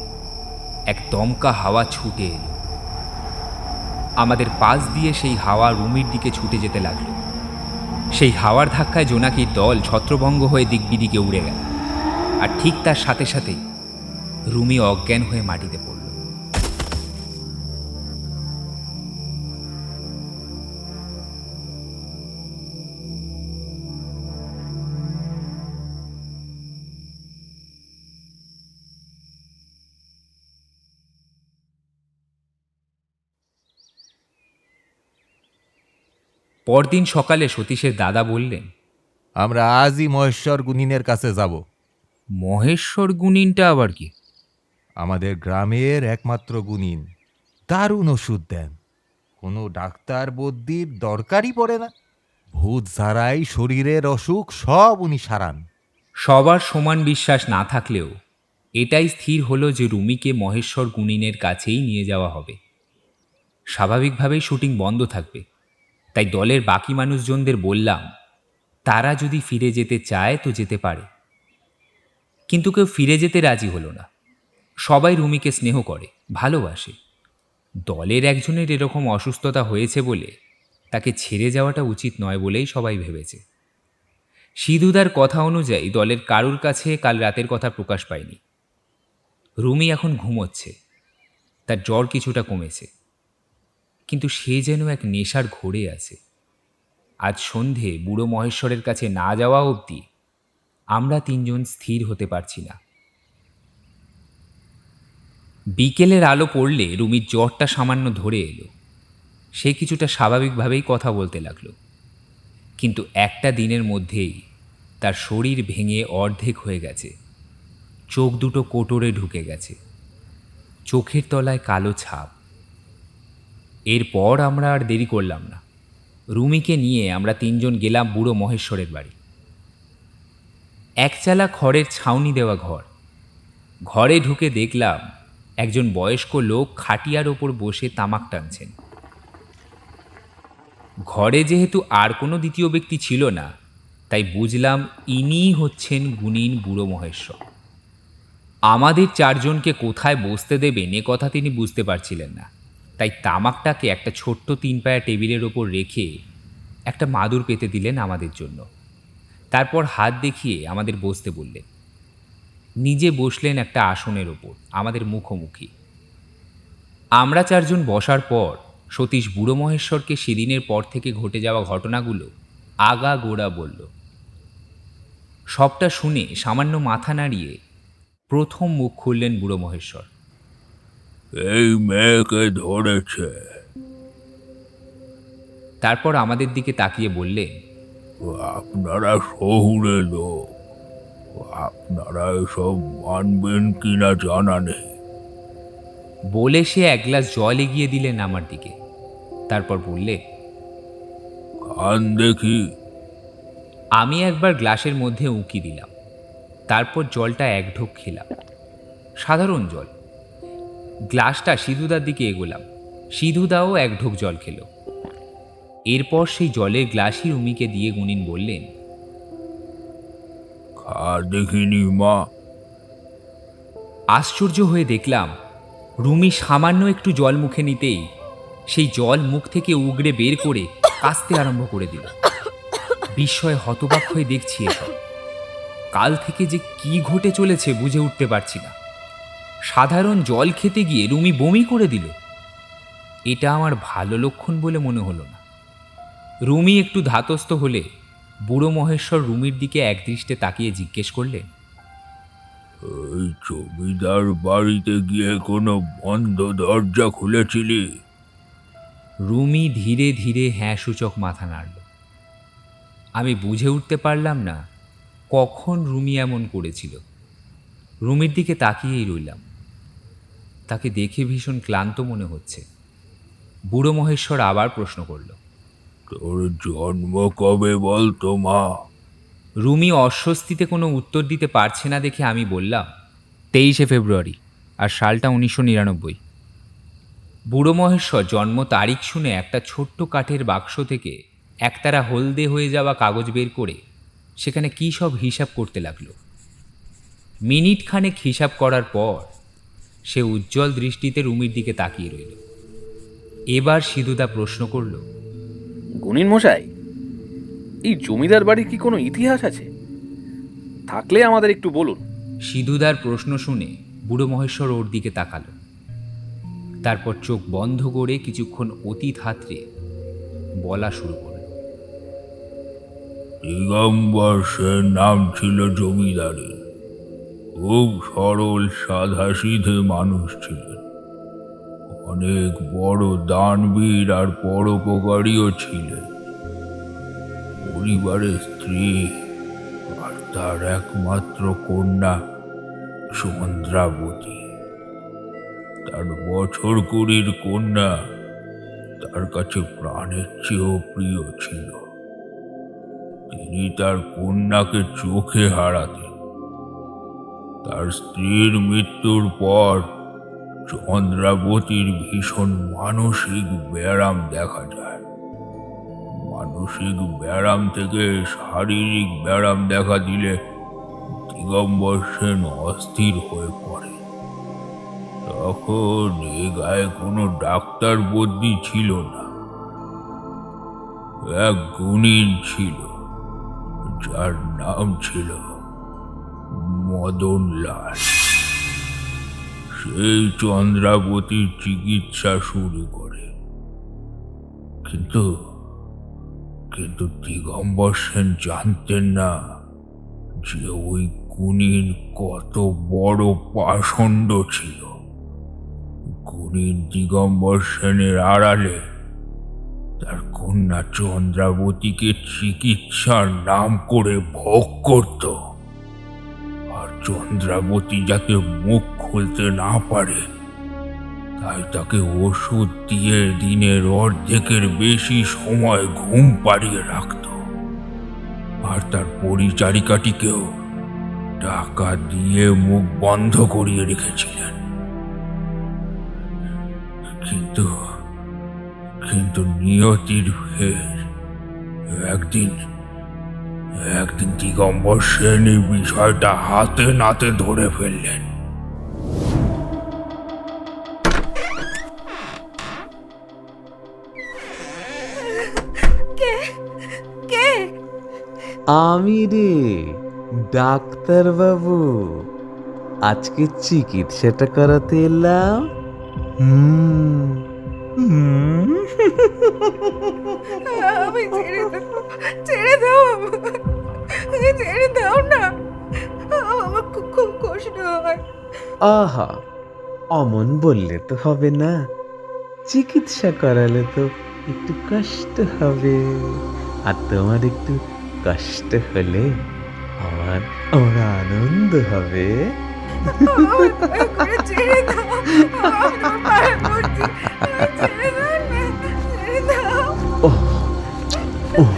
এক দমকা হাওয়া ছুটে এলো। আমাদের পাশ দিয়ে সেই হাওয়া রুমির দিকে ছুটে যেতে লাগলো। সেই হাওয়ার ধাক্কায় জোনাকির দল ছত্রভঙ্গ হয়ে দিকবিদিকে উড়ে গেল, আর ঠিক তার সাথে সাথেই রুমি অজ্ঞান হয়ে মাটিতে পড়ল। পরদিন সকালে সতীশের দাদা বললেন, আমরা আজই মহেশ্বর গুনিনের কাছে যাব। মহেশ্বর গুনিনটা আবার কি? আমাদের গ্রামের একমাত্র গুনিন, দারুণ ওষুধ দেন, কোনো ডাক্তার বদ্যির দরকারই পড়ে না। ভূত ছাড়াই শরীরের অসুখ সব উনি সারান। সবার সমান বিশ্বাস না থাকলেও এটাই স্থির হলো যে রুমিকে মহেশ্বর গুনিনের কাছেই নিয়ে যাওয়া হবে। স্বাভাবিকভাবেই শুটিং বন্ধ থাকবে, তাই দলের বাকি মানুষজনদের বললাম তারা যদি ফিরে যেতে চায় তো যেতে পারে। কিন্তু কেউ ফিরে যেতে রাজি হলো না। সবাই রুমিকে স্নেহ করে, ভালোবাসে। দলের একজনের এরকম অসুস্থতা হয়েছে বলে তাকে ছেড়ে যাওয়াটা উচিত নয় বলেই সবাই ভেবেছে। সিধুদার কথা অনুযায়ী দলের কারুর কাছে কাল রাতের কথা প্রকাশ পায়নি। রুমি এখন ঘুমোচ্ছে, তার জ্বর কিছুটা কমেছে, কিন্তু সে যেন এক নেশার ঘোরে আছে। আজ সন্ধে বুড়ো মহেশ্বরের কাছে না যাওয়া অবধি আমরা তিনজন স্থির হতে পারছি না। বিকেলের আলো পড়লে রুমির জ্বরটা সামান্য ধরে এলো। সে কিছুটা স্বাভাবিকভাবেই কথা বলতে লাগলো, কিন্তু একটা দিনের মধ্যেই তার শরীর ভেঙে অর্ধেক হয়ে গেছে। চোখ দুটো কোটরে ঢুকে গেছে, চোখের তলায় কালো ছাপ। এরপর আমরা আর দেরি করলাম না। রুমিকে নিয়ে আমরা তিনজন গেলাম বুড়ো মহেশ্বরের বাড়ি। একচালা খড়ের ছাউনি দেওয়া ঘর। ঘরে ঢুকে দেখলাম একজন বয়স্ক লোক খাটিয়ার ওপর বসে তামাক টানছেন। ঘরে যেহেতু আর কোনো দ্বিতীয় ব্যক্তি ছিল না, তাই বুঝলাম ইনিই হচ্ছেন গুণিন বুড়ো মহেশ্বর। আমাদের চারজনকে কোথায় বসতে দেবেন এ কথা তিনি বুঝতে পারছিলেন না, তাই তামাকটাকে একটা ছোট্ট 3 পায়া টেবিলের ওপর রেখে একটা মাদুর পেতে দিলেন আমাদের জন্য। তারপর হাত দেখিয়ে আমাদের বসতে বললেন। নিজে বসলেন একটা আসনের ওপর আমাদের মুখোমুখি। আমরা চারজন বসার পর সতীশ বুড়ো মহেশ্বরকে সেদিনের পর থেকে ঘটে যাওয়া ঘটনাগুলো আগা গোড়া বলল। সবটা শুনে সামান্য মাথা নাড়িয়ে প্রথম মুখ খুললেন বুড়ো মহেশ্বর। এই মেয়েকে ধরেছে। তারপর আমাদের দিকে তাকিয়ে বললেন, আপনারা শহুরে লোক, আপনারা এসব মানবেন কিনা জানা নেই। বলে সে এক গ্লাস জল এগিয়ে দিলেন আমার দিকে। তারপর বললে, খান দেখি। আমি একবার গ্লাসের মধ্যে উঁকি দিলাম, তারপর জলটা এক ঢোক খেলাম। সাধারণ জল। গ্লাসটা সিধুদার দিকে এগোলাম, সিধুদাও এক ঢোক জল খেল। এরপর সেই জলের গ্লাসই রুমিকে দিয়ে গুনিন বললেন, খা দেখিনি মা। আশ্চর্য হয়ে দেখলাম রুমি সামান্য একটু জল মুখে নিতেই সেই জল মুখ থেকে উগড়ে বের করে কাশতে আরম্ভ করে দিল। বিস্ময়ে হতবাক হয়ে দেখছি এসব। কাল থেকে যে কি ঘটে চলেছে বুঝে উঠতে পারছি না। সাধারণ জল খেতে গিয়ে রুমি বমি করে দিল। এটা আমার ভালো লক্ষণ বলে মনে হলো না। রুমি একটু ধাতস্থ হলে বুড়ো মহেশ্বর রুমির দিকে একদৃষ্টে তাকিয়ে জিজ্ঞেস করলেন, এই জমিদার বাড়িতে গিয়ে কোনো বন্ধ দরজা খুলেছিলি? রুমি ধীরে ধীরে হ্যাঁ সূচক মাথা নাড়ল। আমি বুঝে উঠতে পারলাম না কখন রুমি এমন করেছিল। রুমির দিকে তাকিয়েই রইলাম। তাকে দেখে ভীষণ ক্লান্ত মনে হচ্ছে। বুড়ো মহেশ্বর আবার প্রশ্ন করল, তোর জন্ম কবে বলতো মা? রুমি অস্বস্তিতে কোনো উত্তর দিতে পারছে না দেখে আমি বললাম, 23শে ফেব্রুয়ারি, আর সালটা 1999। বুড়ো মহেশ্বর জন্ম তারিখ শুনে একটা ছোট্ট কাঠের বাক্স থেকে একতারা হলদে হয়ে যাওয়া কাগজ বের করে সেখানে কী সব হিসাব করতে লাগলো। মিনিট খানেক হিসাব করার পর সে উজ্জ্বল দৃষ্টিতে রুমির দিকে তাকিয়ে রইল। এবার সিধুদা প্রশ্ন করল, গুণিন মশাই, এই জমিদার বাড়ির কি কোনো ইতিহাস আছে? থাকলে আমাদের একটু বলুন। সিধুদার প্রশ্ন শুনে বুড়ো মহেশ্বর ওর দিকে তাকালো। তারপর চোখ বন্ধ করে কিছুক্ষণ অতীত হাতড়ে বলা শুরু করল। দিগম্বর সেন নাম ছিল জমিদারের। খুব সরল সাধাসিধে মানুষ ছিলেন। অনেক বড় দানবীর আর পরোপকারীও ছিলেন। পরিবারের স্ত্রী আর তার একমাত্র কন্যা চন্দ্রাবতী। তার বছর কুড়ির কন্যা তার কাছে প্রাণের চেয়েও প্রিয় ছিল। তিনি তার কন্যাকে চোখে হারাতেন। তার স্ত্রীর মৃত্যুর পর চন্দ্রাবতীর ভীষণ মানসিক ব্যায়াম দেখা যায়। মানসিক ব্যায়াম থেকে শারীরিক ব্যায়াম দেখা দিলে দিগম্বর সেন অস্থির হয়ে পড়ে। তখন এ গায়ে কোনো ডাক্তার বদ্যি ছিল না। এক গুণিন ছিল, যার নাম ছিল মদনলাল। সেই চন্দ্রাবতীর চিকিৎসা শুরু করে। কিন্তু কিন্তু দিগম্বর সেন জানতেন না যে ওই গুণিন কত বড় পাষণ্ড ছিল। গুণিন দিগম্বর সেনের আড়ালে তার কন্যা চন্দ্রাবতীকে চিকিৎসার নাম করে ভোগ করত। আর চন্দ্রাবতী যাতে মুখ খুলতে না পারে তাই তাকে ওষুধ দিয়ে দিনের অর্ধেকের বেশি সময় ঘুম পাড়িয়ে রাখত। আর তার পরিচারিকাটিকেও টাকা দিয়ে মুখ বন্ধ করিয়ে রেখেছিলেন। কিন্তু কিন্তু নিয়তির ফের একদিন দিগম্বর সেন এই বিষয়টা হাতে নাতে ধরে ফেললেন। কে কে? আমি রে, ডাক্তার বাবু। আজকে চিকিৎসাটা করাতে এলাম। আমি ছেড়ে দাও, ছেড়ে দাও, ছেড়ে দাও না, আমার খুব কষ্ট হয়। আহা, অমন বললে তো হবে না। চিকিৎসা করালে তো একটু কষ্ট হবে। আর তোমার একটু কষ্ট হলে আমার আমার আনন্দ হবে। ছেড়ে দাও, আমার পায়ে পড়ছি, ছেড়ে দাও না, ছেড়ে দাও। ওহ ওহ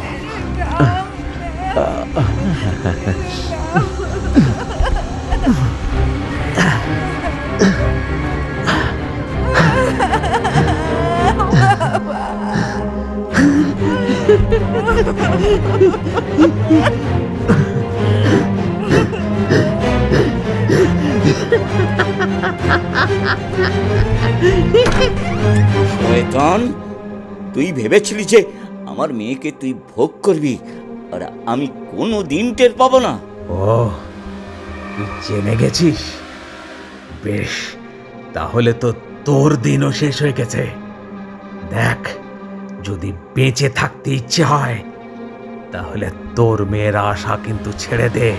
শয়তান, তুই ভেবেছিলি যে আমার মেয়েকে তুই ভোগ করবি আর আমি কোনো দিন টের পাবো না? ও, তুই জেনে গেছিস? বেশ, তাহলে তো তোর দিনও শেষ হয়ে গেছে। দেখ, যদি বেঁচে থাকতে ইচ্ছে হয় তাহলে তোর মেয়ের আশা কিন্তু ছেড়ে দে।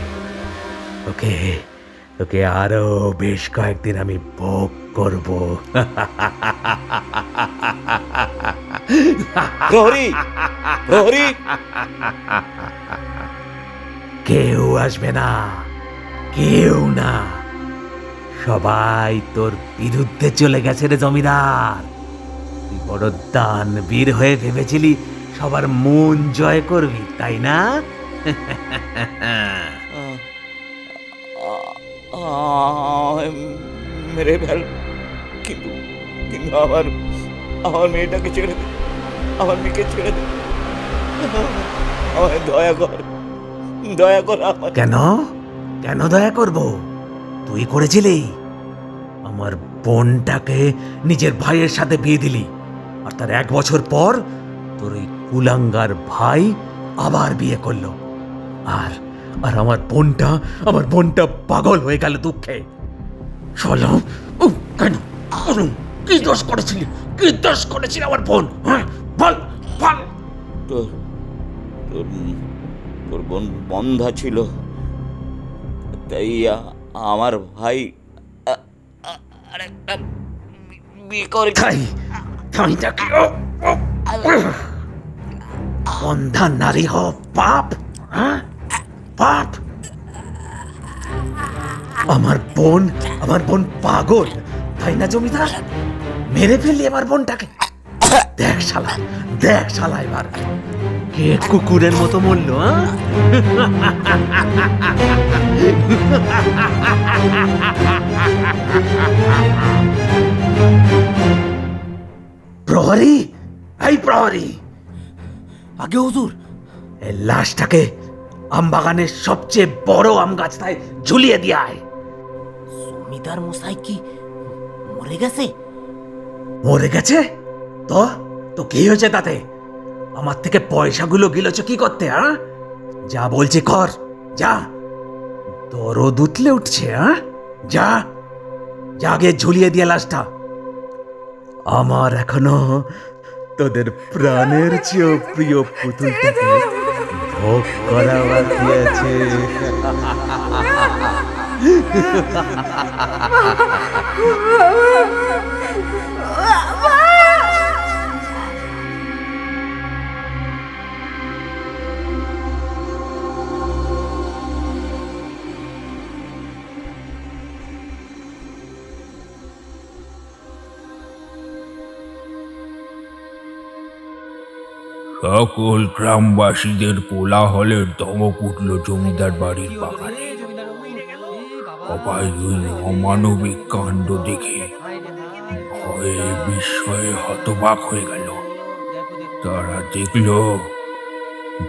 ওকে ওকে আরো বেশ কয়েকদিন আমি ভোগ করব। প্রহরী, প্রহরী! কেউ আসবে না, কেউ না। সবাই তোর বিরুদ্ধে চলে গেছে রে জমিদার। তুই বড় দানবীর হয়ে ভেবেছিলি সবার মন জয় করবি, তাই না? মেরে ফেল, কিন্তু কিন্তু আমার মেয়েটাকে ছেড়ে দে, আমার মেয়েকে ছেড়ে দে, আমায় দয়া কর, দয়া কর। কেন কেন দয়া করব? তুই করেছিলি? আমার বোনটাকে নিজের ভাইয়ের সাথে বিয়ে দিলি, আর তার 1 বছর পর তোর ওই কুলাঙ্গার ভাই আবার বিয়ে করলো, আর আর আমার বোনটা পাগল হয়ে গেল দুঃখে। চলো, কেন? কি দোষ করেছিলি? কি দোষ করেছিলি আমার বোন? হ্যাঁ, বল বল। তোর তোর তোর বোন বন্ধা ছিল, তাই আমার ভাই আরেকটা বিয়ে করে। বন্ধা নারী হওয়া পাপ, হ্যাঁ পাপ। আমার বোন পাগল, তাই না জমিদার? মেরে ফেললি আমার বোনটাকে। দেখ শালা এবার কে কুকুরের মতো মরল। প্রহরী, এই প্রহরী, আগে হুজুর। এই লাশটাকে আমবাগানের সবচেয়ে বড় আম গাছটায় ঝুলিয়ে দিয়ে আয়। জমিদার মশাই কি মরে গেছে? মরে গেছে? তো তো কি হয়েছে তাতে? আমার থেকে পয়সাগুলো গিলেছ কি করতে? হ্যাঁ, যা বলছি কর, যা। দরদ উতলে উঠছে। হ্যাঁ, যা যা আগে ঝুলিয়ে দিয়ে লাশটা। আমার এখনো তোদের প্রাণের চেয়েও প্রিয় পুতুলটাকে ভোগ করা বাকি আছে। সকল গ্রামবাসীদের কোলাহলের ধমক উঠল জমিদার বাড়ির বাগানে। সবাই ওই অমানবিক কাণ্ড দেখে ভয়ে বিস্ময়ে হতবাক হয়ে গেল। তারা দেখল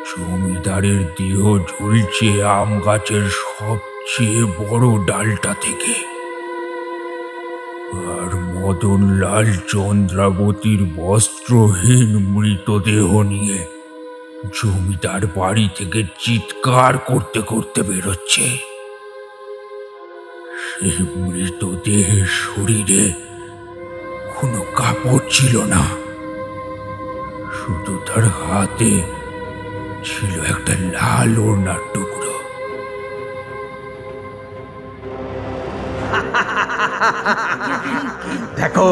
জমিদারের দেহ ঝুলছে আম গাছের সবচেয়ে বড় ডালটা থেকে, আর মদনলাল চন্দ্রাবতীর বস্ত্রহীন মৃতদেহ নিয়ে জমিদার বাড়ি থেকে চিৎকার করতে করতে বেরোচ্ছে। সেই মৃতদেহের শরীরে কোনো কাপড় ছিল না, শুধু তার হাতে ছিল একটা লাল ওড়নার টুকরো। দেখো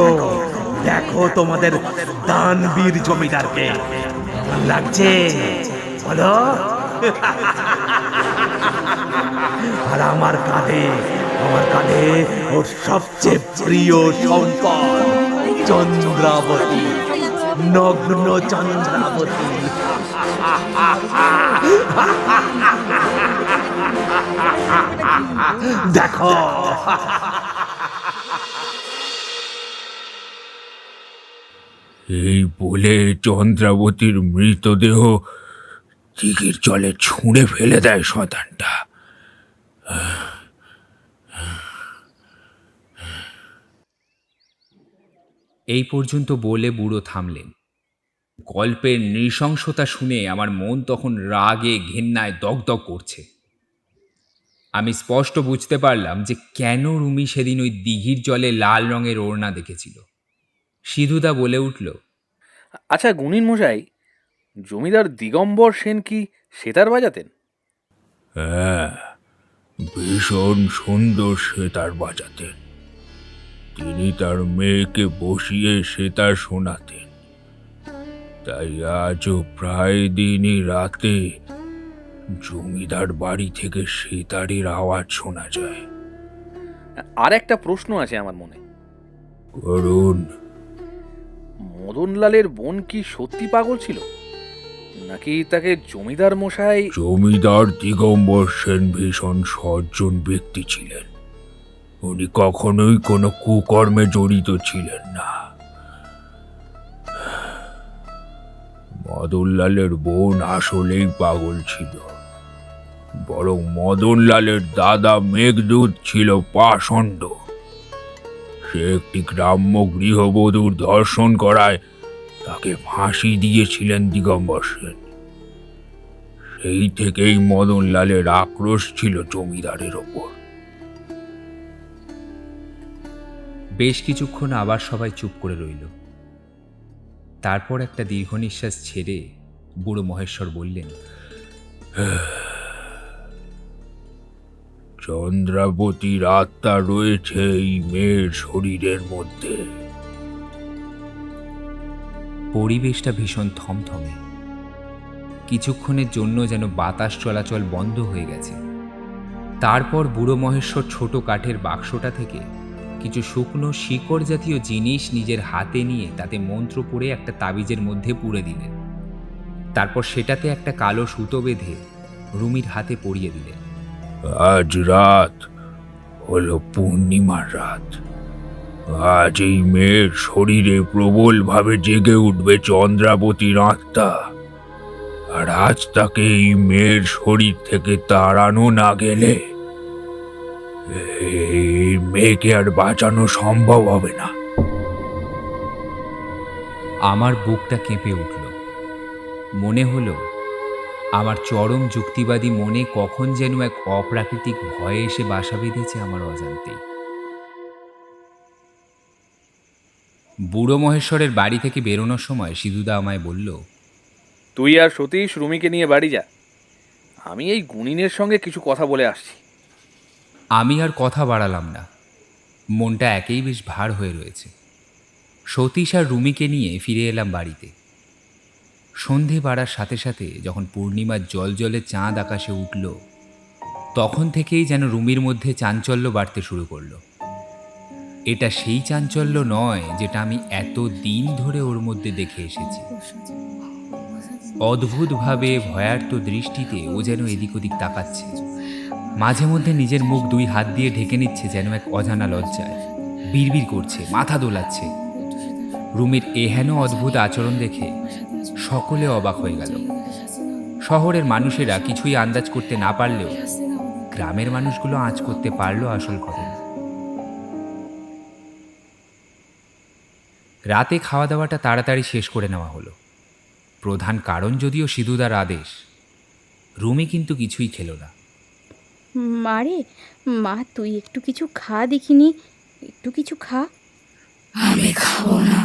দেখো তোমাদের দানবীর জমিদারকে কেমন লাগছে বলো? আর আমার কাঁধে ওর সবচেয়ে প্রিয় সম্পদ চন্দ্রাবতী, নগ্ন চন্দ্রাবতী। দেখো, এই বলে চন্দ্রাবতীর মৃতদেহ দিঘির জলে ছুঁড়ে ফেলে দেয় শয়তানটা। এই পর্যন্ত বলে বুড়ো থামলেন। গল্পের নৃশংসতা শুনে আমার মন তখন রাগে ঘেন্নায় দগদগ করছে। আমি স্পষ্ট বুঝতে পারলাম যে কেন রুমি সেদিন ওই দিঘির জলে লাল রঙের ওড়না দেখেছিল। সিধুদা বলে উঠল, আচ্ছা গুণিন মশাই, জমিদার দিগম্বর সেন কি সেতার বাজাতেন? হ্যাঁ, ভীষণ সুন্দর সেতার বাজাতেন। তিনি তার মেয়েকে বসিয়ে সেতার শোনাতেন, তাই আজও প্রায় দিনই রাতে জমিদার বাড়ি থেকে সেতারের আওয়াজ শোনা যায়। আর একটা প্রশ্ন আছে আমার মনে। করুন। মদনলালের বোন কি সত্যি পাগল ছিল, নাকি তাকে জমিদার মশাই? জমিদার দিগম্বর সেন ভীষণ সজ্জন ব্যক্তি ছিলেন। উনি কখনোই কোনো কুকর্মে জড়িত ছিলেন না। মদনলালের বোন আসলেই পাগল ছিল, বরং মদনলালের দাদা মেঘদূত ছিল পাষণ্ড। সে একটি গ্রাম্য গৃহবধূর ধর্ষণ করায় তাকে ফাঁসি দিয়েছিলেন দিগম্বর সেন। সেই থেকেই মদনলালের আক্রোশ ছিল জমিদারের ওপর। বেশ কিছুক্ষণ আবার সবাই চুপ করে রইল। তারপর একটা দীর্ঘ নিঃশ্বাস ছেড়ে বুড়ো মহেশ্বর বললেন, চন্দ্রাবতীর আত্মা রয়েছে এই মেয়ের শরীরের মধ্যে। পরিবেশটা ভীষণ থমথমে। কিছুক্ষণের জন্য যেন বাতাস চলাচল বন্ধ হয়ে গেছে। তারপর বুড়ো মহেশ্বর ছোট কাঠের বাক্সটা থেকে কিছু শুকনো শিকড় জাতীয় জিনিস নিজের হাতে নিয়ে তাতে মন্ত্র পড়ে একটা তাবিজের মধ্যে পুরে দিলেন। তারপর সেটাতে একটা কালো সুতো বেঁধে রুমির হাতে পরিয়ে দিলেন। আজ রাত হলো পূর্ণিমার রাত। আজ এই মেয়ের শরীরে প্রবলভাবে জেগে উঠবে চন্দ্রাবতীর আত্মা। আর আজ তাকে এই মেয়ের শরীর থেকে তাড়ানো না গেলে এই মেয়েকে আর বাঁচানো সম্ভব হবে না। আমার বুকটা কেঁপে উঠল। মনে হলো আমার চরম যুক্তিবাদী মনে কখন যেন এক অপ্রাকৃতিক ভয়ে এসে বাসা বেঁধেছে আমার অজান্তেই। বুড়ো মহেশ্বরের বাড়ি থেকে বেরোনোর সময় সিধুদা আমায় বলল, তুই আর সতীশ রুমিকে নিয়ে বাড়ি যা, আমি এই গুণিনের সঙ্গে কিছু কথা বলে আসছি। আমি আর কথা বাড়ালাম না। মনটা একেই বেশ ভার হয়ে রয়েছে। সতীশ আর রুমিকে নিয়ে ফিরে এলাম বাড়িতে। সন্ধে বাড়ার সাথে সাথে যখন পূর্ণিমার জলজলে চাঁদ আকাশে উঠল, তখন থেকেই যেন রুমির মধ্যে চাঞ্চল্য বাড়তে শুরু করলো। এটা সেই চাঞ্চল্য নয় যেটা আমি এত দিন ধরে ওর মধ্যে দেখে এসেছি। অদ্ভুতভাবে ভয়ার্ত দৃষ্টিতে ও যেন এদিক ওদিক তাকাচ্ছে। মাঝে মধ্যে নিজের মুখ দুই হাত দিয়ে ঢেকে নিচ্ছে যেন এক অজানা লজ্জায়। বিড়বিড় করছে, মাথা দোলাচ্ছে। রুমির এহেন অদ্ভুত আচরণ দেখে সকলে অবাক হয়ে গেল। শহরের মানুষেরা কিছুই আন্দাজ করতে না পারলেও গ্রামের মানুষগুলো আঁচ করতে পারলো আসল ঘটনা। রাতে খাওয়া দাওয়াটা তাড়াতাড়ি শেষ করে নেওয়া হলো। প্রধান কারণ যদিও সিধুদার আদেশ। রুমি কিন্তু কিছুই খেলো না। মারে, মা তুই একটু কিছু খা দেখিনি, একটু কিছু খা। আমি খাবো না।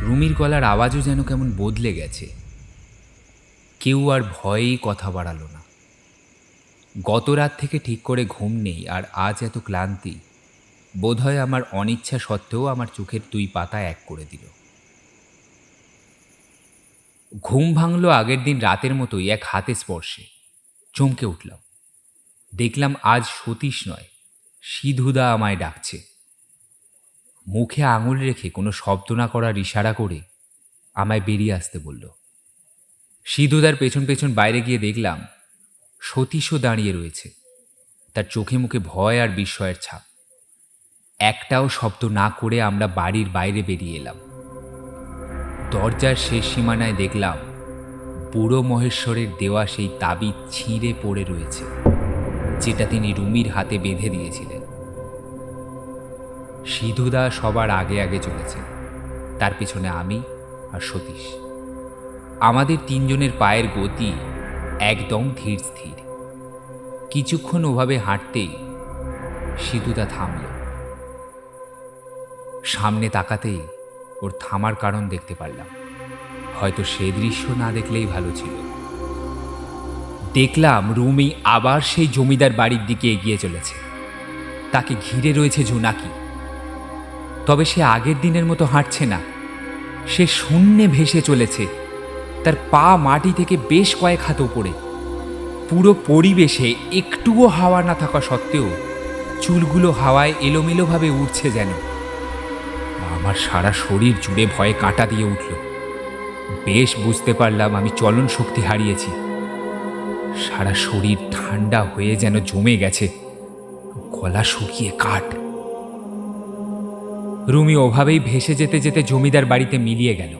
রুমির গলার আওয়াজও যেন কেমন বদলে গেছে। কেউ আর ভয়েই কথা বাড়ালো না। গত রাত থেকে ঠিক করে ঘুম নেই, আর আজ এত ক্লান্তি বোধহয় আমার অনিচ্ছা সত্ত্বেও আমার চোখের দুই পাতা এক করে দিল। ঘুম ভাঙল আগের দিন রাতের মতোই এক হাতে স্পর্শে। চমকে উঠলাম। দেখলাম আজ সতীশ নয়, সিধুদা আমায় ডাকছে। মুখে আঙুল রেখে কোনো শব্দ না করার ইশারা করে আমায় বেরিয়ে আসতে বলল। সিধুদার পেছন পেছন বাইরে গিয়ে দেখলাম সতীশও দাঁড়িয়ে রয়েছে। তার চোখে মুখে ভয় আর বিস্ময়ের ছাপ। একটাও শব্দ না করে আমরা বাড়ির বাইরে বেরিয়ে এলাম। দরজার শেষ সীমানায় দেখলাম বুড়ো মহেশ্বরের দেওয়া সেই তাবিজ ছিঁড়ে পড়ে রয়েছে, যেটা তিনি রুমির হাতে বেঁধে দিয়েছিলেন। সিধুদা সবার আগে আগে চলেছে, তার পিছনে আমি আর সতীশ। আমাদের তিনজনের পায়ের গতি একদম ধীর স্থির। কিছুক্ষণ ওভাবে হাঁটতেই সিধুদা থামল। সামনে তাকাতেই ওর থামার কারণ দেখতে পারলাম। হয়তো সে দৃশ্য না দেখলেই ভালো ছিল। দেখলাম রুমি আবার সেই জমিদার বাড়ির দিকে এগিয়ে চলেছে। তাকে ঘিরে রয়েছে জোনাকি। তবে সে আগের দিনের মতো হাঁটছে না, সে শূন্যে ভেসে চলেছে। তার পা মাটি থেকে বেশ কয়েক হাত ওপরে। পুরো পরিবেশে একটুও হাওয়া না থাকা সত্ত্বেও চুলগুলো হাওয়ায় এলোমেলোভাবে উড়ছে যেন। আমার সারা শরীর জুড়ে ভয়ে কাঁটা দিয়ে উঠল। বেশ বুঝতে পারলাম আমি চলন শক্তি হারিয়েছি। সারা শরীর ঠান্ডা হয়ে যেন জমে গেছে, গলা শুকিয়ে কাঠ। রুমি ওভাবেই ভেসে যেতে যেতে জমিদার বাড়িতে মিলিয়ে গেল।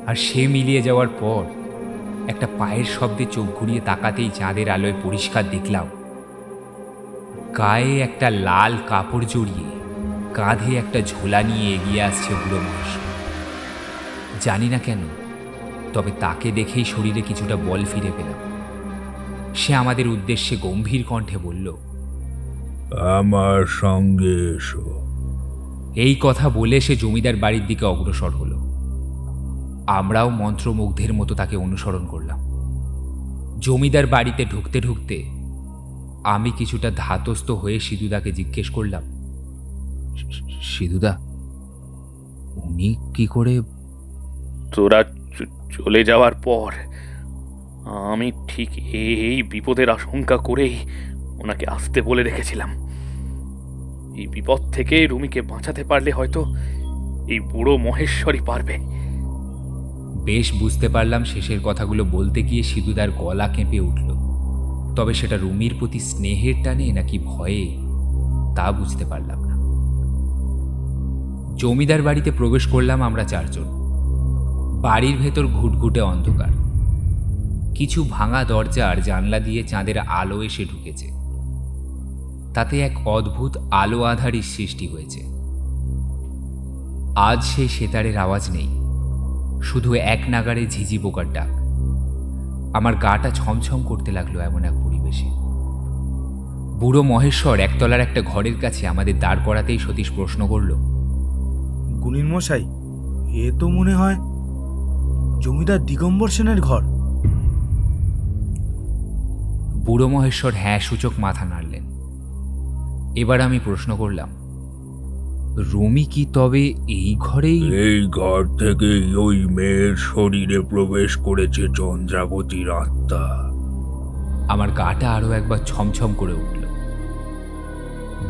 আর সে মিলিয়ে যাওয়ার পর একটা পায়ের শব্দে চোখ ঘুরিয়ে তাকাতেই চাঁদের আলোয় পরিষ্কার দেখলাম গায়ে একটা লাল কাপড় জড়িয়ে কাঁধে একটা ঝোলা নিয়ে এগিয়ে আসছে বুড়ো মহেশ্বর। জানি না কেন, তবে তাকে দেখেই শরীরে কিছুটা বল ফিরে পেলাম। সে আমাদের উদ্দেশ্যে গম্ভীর কণ্ঠে বলল, আমার সঙ্গে এসো। এই কথা বলে সে জমিদার বাড়ির দিকে অগ্রসর হলো। আমরাও মন্ত্রমুগ্ধের মতো তাকে অনুসরণ করলাম। জমিদার বাড়িতে ঢুকতে ঢুকতে আমি কিছুটা ধাতস্থ হয়ে সিধুদাকে জিজ্ঞেস করলাম, সিধুদা, উনি কি করে? তোরা চলে যাওয়ার পর আমি ঠিক এই বিপদের আশঙ্কা করেই ওনাকে আসতে বলে রেখেছিলাম। এই বিপদ থেকে রুমিকে বাঁচাতে পারলে হয়তো এই বুড়ো মহেশ্বরই পারবে। বেশ বুঝতে পারলাম শেষের কথাগুলো বলতে গিয়ে সিধুদার গলা কেঁপে উঠল। তবে সেটা রুমির প্রতি স্নেহের টানে নাকি ভয়ে, তা বুঝতে পারলাম না। জমিদার বাড়িতে প্রবেশ করলাম আমরা চারজন। বাড়ির ভেতর ঘুটঘুটে অন্ধকার। কিছু ভাঙা দরজা আর জানলা দিয়ে চাঁদের আলো এসে ঢুকেছে। তাতে এক অদ্ভুত আলো আঁধারির সৃষ্টি হয়েছে। আজ সেই সেতারের আওয়াজ নেই, শুধু এক নাগাড়ে ঝিঝি পোকার ডাক। আমার গাটা ছমছম করতে লাগলো এমন এক পরিবেশে। বুড়ো মহেশ্বর একতলার একটা ঘরের কাছে আমাদের দাঁড় করাতেই সতীশ প্রশ্ন করল, গুণিন মশাই, এ তো মনে হয় জমিদার দিগম্বর সেনের ঘর। বুড়ো মহেশ্বর হ্যাঁ সূচক মাথা নাড়লেন। এবার আমি প্রশ্ন করলাম, রুমি কি তবে এই ঘরেই? এই ঘর থেকেই ওই মেয়ের শরীরে প্রবেশ করেছে চন্দ্রাবতীর আত্মা। আমার গাটা আরো একবার ছমছম করে উঠল।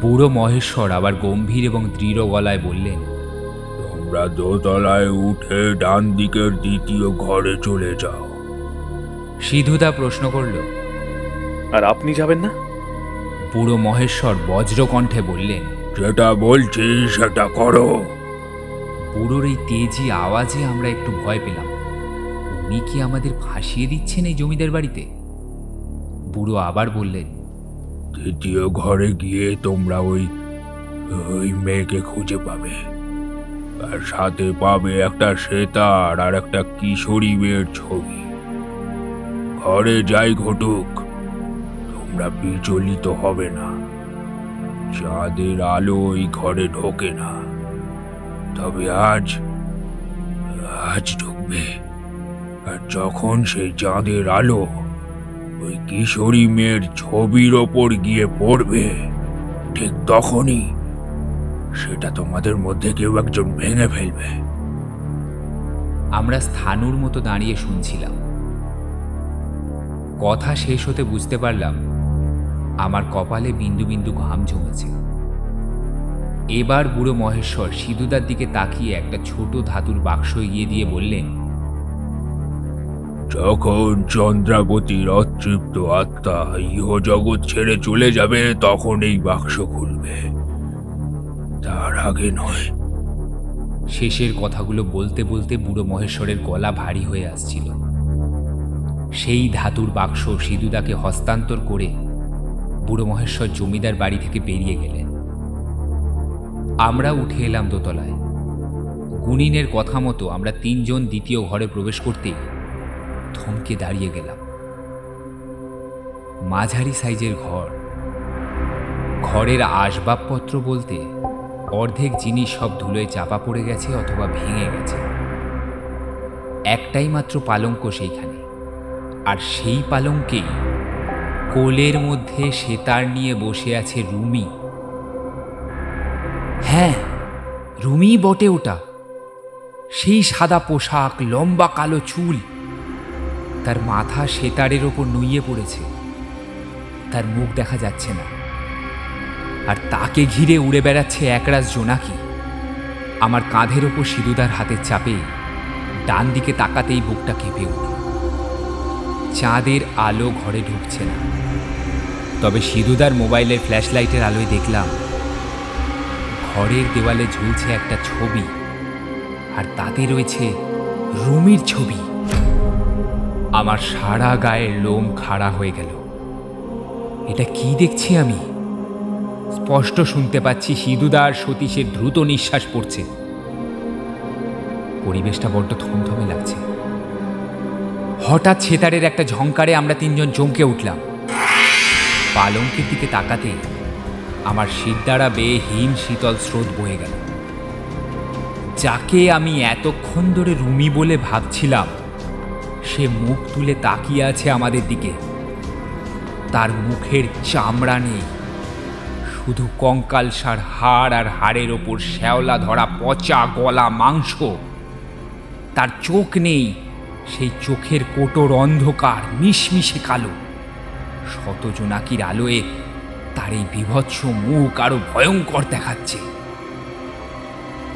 বুড়ো মহেশ্বর আবার গম্ভীর এবং দৃঢ় গলায় বললেন, তোমরা দোতলায় উঠে ডান দিকের দ্বিতীয় ঘরে চলে যাও। সিধুদা প্রশ্ন করল, আর আপনি যাবেন না? বুড়ো মহেশ্বর বজ্রকণ্ঠে বললেন, যেটা বলছি সেটা করো। বুড়োর এই তেজি আওয়াজে আমরা একটু ভয় পেলাম। উনি কি আমাদের ফাঁসিয়ে দিচ্ছেন এই জমিদার বাড়িতে? বুড়ো আবার বললেন, দ্বিতীয় ঘরে গিয়ে তোমরা ওই মেয়েকে খুঁজে পাবে, আর সাথে পাবে একটা সেতার আর একটা কিশোরী মেয়ের ছবি। ঘরে যাই ঘটুক, তোমরা বিচলিত হবে না। চাঁদের আলো ওই ঘরে ঢোকে না, তবে আজ ঢুকবে। আর যখন সেই চাঁদের আলো ওই কিশোরী মেয়ের ছবির ওপর গিয়ে পড়বে, ঠিক তখনই সেটা তোমাদের মধ্যে কেউ একজন ভেঙে ফেলবে। আমরা স্থানুর মতো দাঁড়িয়ে শুনছিলাম। কথা শেষ হতে বুঝতে পারলাম আমার কপালে বিন্দু বিন্দু ঘাম জমেছে। এবার বুড়ো মহেশ্বর সিধুদার দিকে তাকিয়ে একটা ছোট ধাতুর বাক্স এগিয়ে দিয়ে বললেন, যখন চন্দ্রাবতীর অতৃপ্ত আত্মা ইহজগৎ ছেড়ে চলে যাবে, তখন এই বাক্স খুলবে, তার আগে নয়। শেষের কথাগুলো বলতে বলতে বুড়ো মহেশ্বরের গলা ভারী হয়ে আসছিল। সেই ধাতুর বাক্স সিধুদাকে হস্তান্তর করে বুড়ো মহেশ্বর জমিদার বাড়ি থেকে বেরিয়ে গেলেন। আমরা উঠে এলাম দোতলায়। গুণিনের কথা মতো আমরা তিনজন দ্বিতীয় ঘরে প্রবেশ করতেই থমকে দাঁড়িয়ে গেলাম। মাঝারি সাইজের ঘর। ঘরের আসবাবপত্র বলতে অর্ধেক জিনিস সব ধুলোয় চাপা পড়ে গেছে অথবা ভেঙে গেছে। একটাই মাত্র পালঙ্ক সেইখানে, আর সেই পালঙ্কেই কোলের মধ্যে সেতার নিয়ে বসে আছে রুমি। হ্যাঁ, রুমি বটে ওটা। সেই সাদা পোশাক, লম্বা কালো চুল, তার মাথা সেতারের ওপর নুইয়ে পড়েছে। তার মুখ দেখা যাচ্ছে না, আর তাকে ঘিরে উড়ে বেড়াচ্ছে একরাশ জোনাকি। আমার কাঁধের ওপর সিধুদার হাতের চাপে ডান দিকে তাকাতেই বুকটা কেঁপে উঠল। চাঁদের আলো ঘরে ঢুকছে না, তবে সিধুদার মোবাইলের ফ্ল্যাশ লাইটের আলোয় দেখলাম ঘরের দেওয়ালে ঝুলছে একটা ছবি, আর তাতে রয়েছে রুমির ছবি। আমার সারা গায়ের লোম খাড়া হয়ে গেল। এটা কি দেখছি আমি? স্পষ্ট শুনতে পাচ্ছি সিধুদা আর সতীশের দ্রুত নিঃশ্বাস পড়ছে। পরিবেশটা বড্ড থমথমে লাগছে। হঠাৎ সেতারের একটা ঝংকারে আমরা তিনজন চমকে উঠলাম। পালঙ্কের দিকে তাকাতে আমার শিরদাঁড়া বেয়ে হিম শীতল স্রোত বয়ে গেল। যাকে আমি এতক্ষণ ধরে রুমি বলে ভাবছিলাম, সে মুখ তুলে তাকিয়ে আছে আমাদের দিকে। তার মুখের চামড়া নেই, শুধু কঙ্কালসার হাড় আর হাড়ের ওপর শ্যাওলা ধরা পচা গলা মাংস। তার চোখ নেই, সেই চোখের কোটর অন্ধকার মিশমিশে কালো। শতজোনাকির আলোয় তার এই বীভৎস মুখ আরো ভয়ঙ্কর দেখাচ্ছে।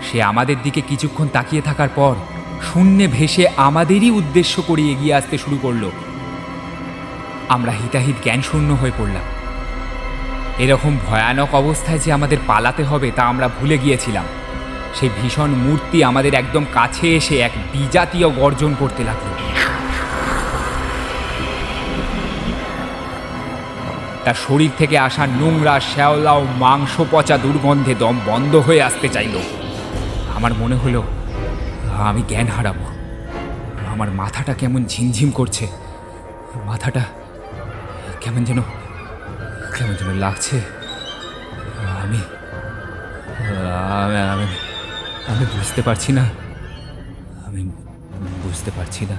সে আমাদের দিকে কিছুক্ষণ তাকিয়ে থাকার পর শূন্যে ভেসে আমাদেরই উদ্দেশ্য করে এগিয়ে আসতে শুরু করলো। আমরা হিতাহিত জ্ঞানশূন্য হয়ে পড়লাম। এরকম ভয়ানক অবস্থায় যে আমাদের পালাতে হবে তা আমরা ভুলে গিয়েছিলাম। সেই ভীষণ মূর্তি আমাদের একদম কাছে এসে এক বিজাতীয় গর্জন করতে লাগলো। তার শরীর থেকে আসা নোংরা শ্যাওলা ও মাংস পচা দুর্গন্ধে দম বন্ধ হয়ে আসতে চাইল। আমার মনে হলো আমি জ্ঞান হারাবো। আমার মাথাটা কেমন ঝিমঝিম করছে, মাথাটা কেমন যেন লাগছে। আমি আমি আমি বুঝতে পারছি না, আমি বুঝতে পারছি না।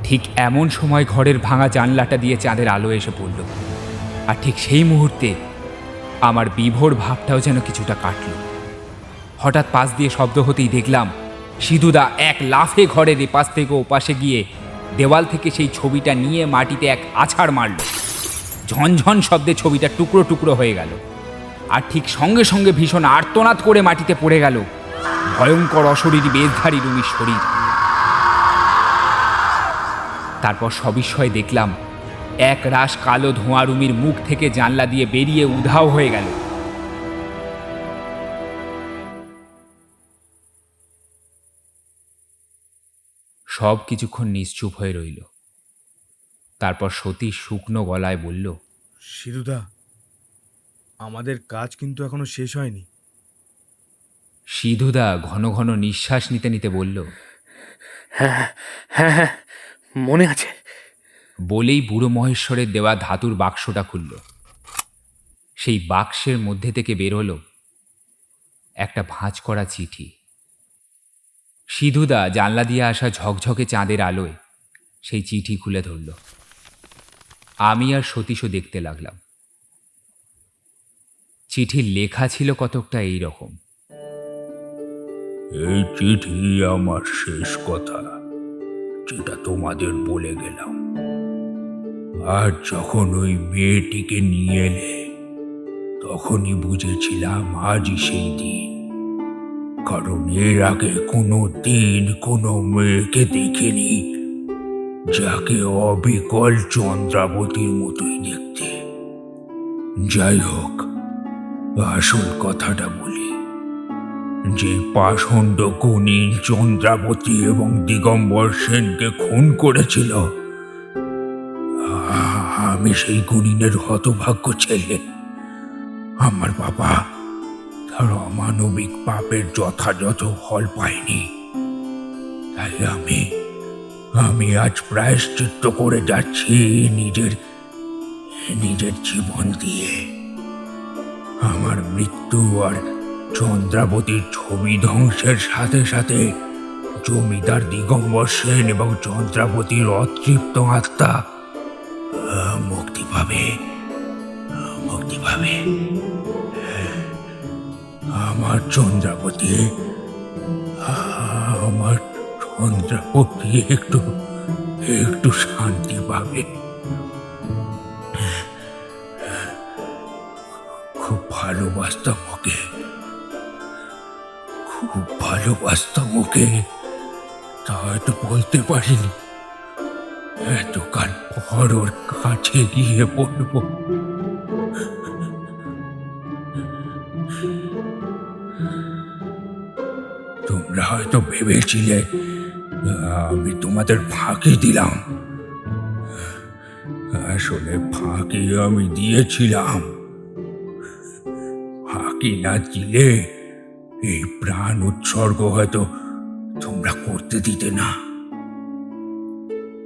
ঠিক এমন সময় ঘরের ভাঙা জানলাটা দিয়ে চাঁদের আলো এসে পড়ল। আর ঠিক সেই মুহূর্তে আমার বিভোর ভাবটাও যেন কিছুটা কাটল। হঠাৎ পাশ দিয়ে শব্দ হতেই দেখলাম সিধুদা এক লাফে ঘরের এপাশ থেকে ওপাশে গিয়ে দেওয়াল থেকে সেই ছবিটা নিয়ে মাটিতে এক আছাড় মারল। ঝনঝন শব্দে ছবিটা টুকরো টুকরো হয়ে গেল। আর ঠিক সঙ্গে সঙ্গে ভীষণ আর্তনাদ করে মাটিতে পড়ে গেল ভয়ঙ্কর অশরীরী বেশধারী রুমির শরীর। তারপর সবিস্ময়ে দেখলাম এক রাশ কালো ধোঁয়া রুমির মুখ থেকে জানলা দিয়ে বেরিয়ে উধাও হয়ে গেল। সব কিছুক্ষণ নিশ্চুপ হয়ে রইল। তারপর সতীশ শুকনো গলায় বলল, সিধুদা, আমাদের কাজ কিন্তু এখনো শেষ হয়নি। সিধুদা ঘন ঘন নিঃশ্বাস নিতে নিতে বলল, হ্যাঁ হ্যাঁ হ্যাঁ, মনে আছে। বলেই বুড়ো মহেশ্বরের দেওয়া ধাতুর বাক্সটা খুলল। সেই বাক্সের মধ্যে থেকে বের হলো একটা ভাঁজ করা চিঠি। সিধুদা জানলা দিয়ে আসা ঝকঝকে চাঁদের আলোয় সেই চিঠি খুলে ধরল। আমি আর সতীশও দেখতে লাগলাম। চিঠির লেখা ছিল কতকটা এই রকম: এই চিঠি আমার শেষ কথা, যেটা তোমাদের বলে গেলাম। আর যখন ওই মেয়েটিকে নিয়ে এলে তখনই বুঝেছিলাম আজই সেই দিন। কারণ এর আগে কোনো দিন কোনো মেয়েকে দেখিনি যাকে অবিকল চন্দ্রাবতীর মতোই দেখতে। যাই হোক, আসল কথাটা বলি। যে পাষণ্ড গুণী চন্দ্রাবতী এবং দিগম্বর সেনকে খুন করেছিল, আমি সেই গুণিনের হতভাগ্য ছেলে। আমার বাবা তার অমানবিক পাপের যথাযথ ফল পায়নি। তাই আমি আজ প্রায়শ্চিত্ত করে যাচ্ছি নিজের জীবন দিয়ে। আমার মৃত্যু আর চন্দ্রাবতীর ছবি ধ্বংসের সাথে সাথে জমিদার দিগম্বর সেন এবং চন্দ্রাবতীর অতৃপ্ত আত্মা মুক্তি পাবে। আমার চন্দ্রাবতী একটু শান্তি পাবে। খুব ভালোবাসতাম ওকে, তা হয়তো বলতে পারিনি। এতকাল পর ওর কাছে গিয়ে বলবো। তোমরা হয়তো ভেবেছিলে আমি তোমাদের ফাঁকি দিলাম। আসলে ফাঁকি আমি দিয়েছিলাম। ফাঁকি না দিলে এই প্রাণ উৎসর্গ হয়তো তোমরা করতে দিতে না।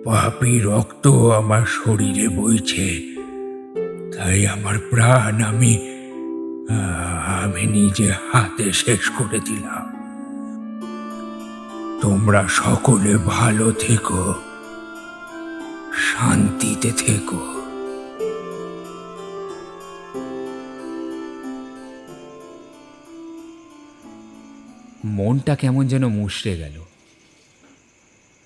পাপী রক্ত আমার শরীরে বইছে, তাই আমার প্রাণ আমি নিজে হাতে শেষ করে দিলাম। তোমরা সকলে ভালো থেকো, শান্তিতে থেকো। মনটা কেমন যেন মুষড়ে গেল।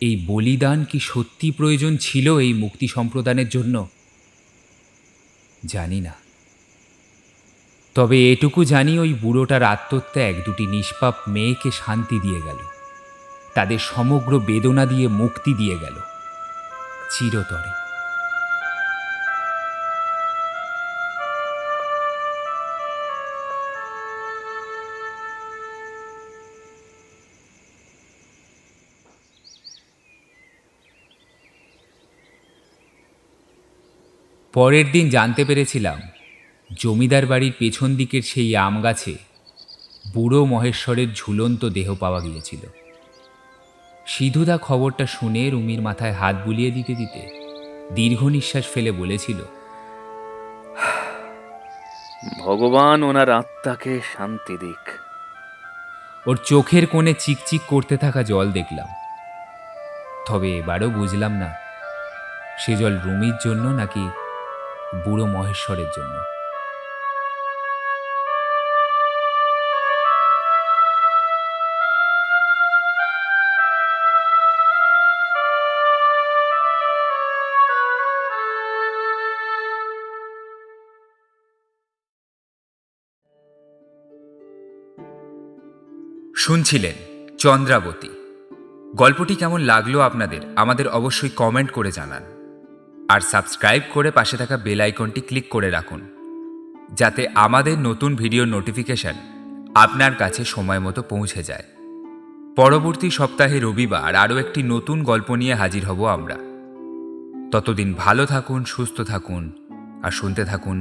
এই বলিদান কি সত্যি প্রয়োজন ছিল এই মুক্তি সম্প্রদানের জন্য? জানি না, তবে এটুকু জানি ওই বুড়োটার আত্মত্যাগ দুটি নিষ্পাপ মেয়েকে শান্তি দিয়ে গেল, তাদের সমগ্র বেদনা দিয়ে মুক্তি দিয়ে গেল চিরতরে। পরের দিন জানতে পেরেছিলাম জমিদার বাড়ির পেছন দিকের সেই আম গাছে বুড়ো মহেশ্বরের ঝুলন্ত দেহ পাওয়া গিয়েছিল। সিধুদা খবরটা শুনে রুমির মাথায় হাত বুলিয়ে দিতে দিতে দীর্ঘ নিঃশ্বাস ফেলে বলেছিল, ভগবান ওনার আত্মাকে শান্তি দিক। ওর চোখের কোণে চিকচিক করতে থাকা জল দেখলাম। তবে এবারও বুঝলাম না সে জল রুমির জন্য নাকি বুড়ো মহেশ্বরের জন্য। শুনছিলেন চন্দ্রাবতী। গল্পটি কেমন লাগলো আপনাদের আমাদের অবশ্যই কমেন্ট করে জানান, আর সাবস্ক্রাইব করে পাশে থাকা বেল আইকনটি ক্লিক করে রাখুন, যাতে আমাদের নতুন ভিডিওর নোটিফিকেশন আপনার কাছে সময় মতো পৌঁছে যায়। পরবর্তী সপ্তাহে রবিবার আরও একটি নতুন গল্প নিয়ে হাজির হব আমরা। ততদিন ভালো থাকুন, সুস্থ থাকুন আর শুনতে থাকুন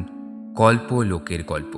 গল্প লোকের গল্প।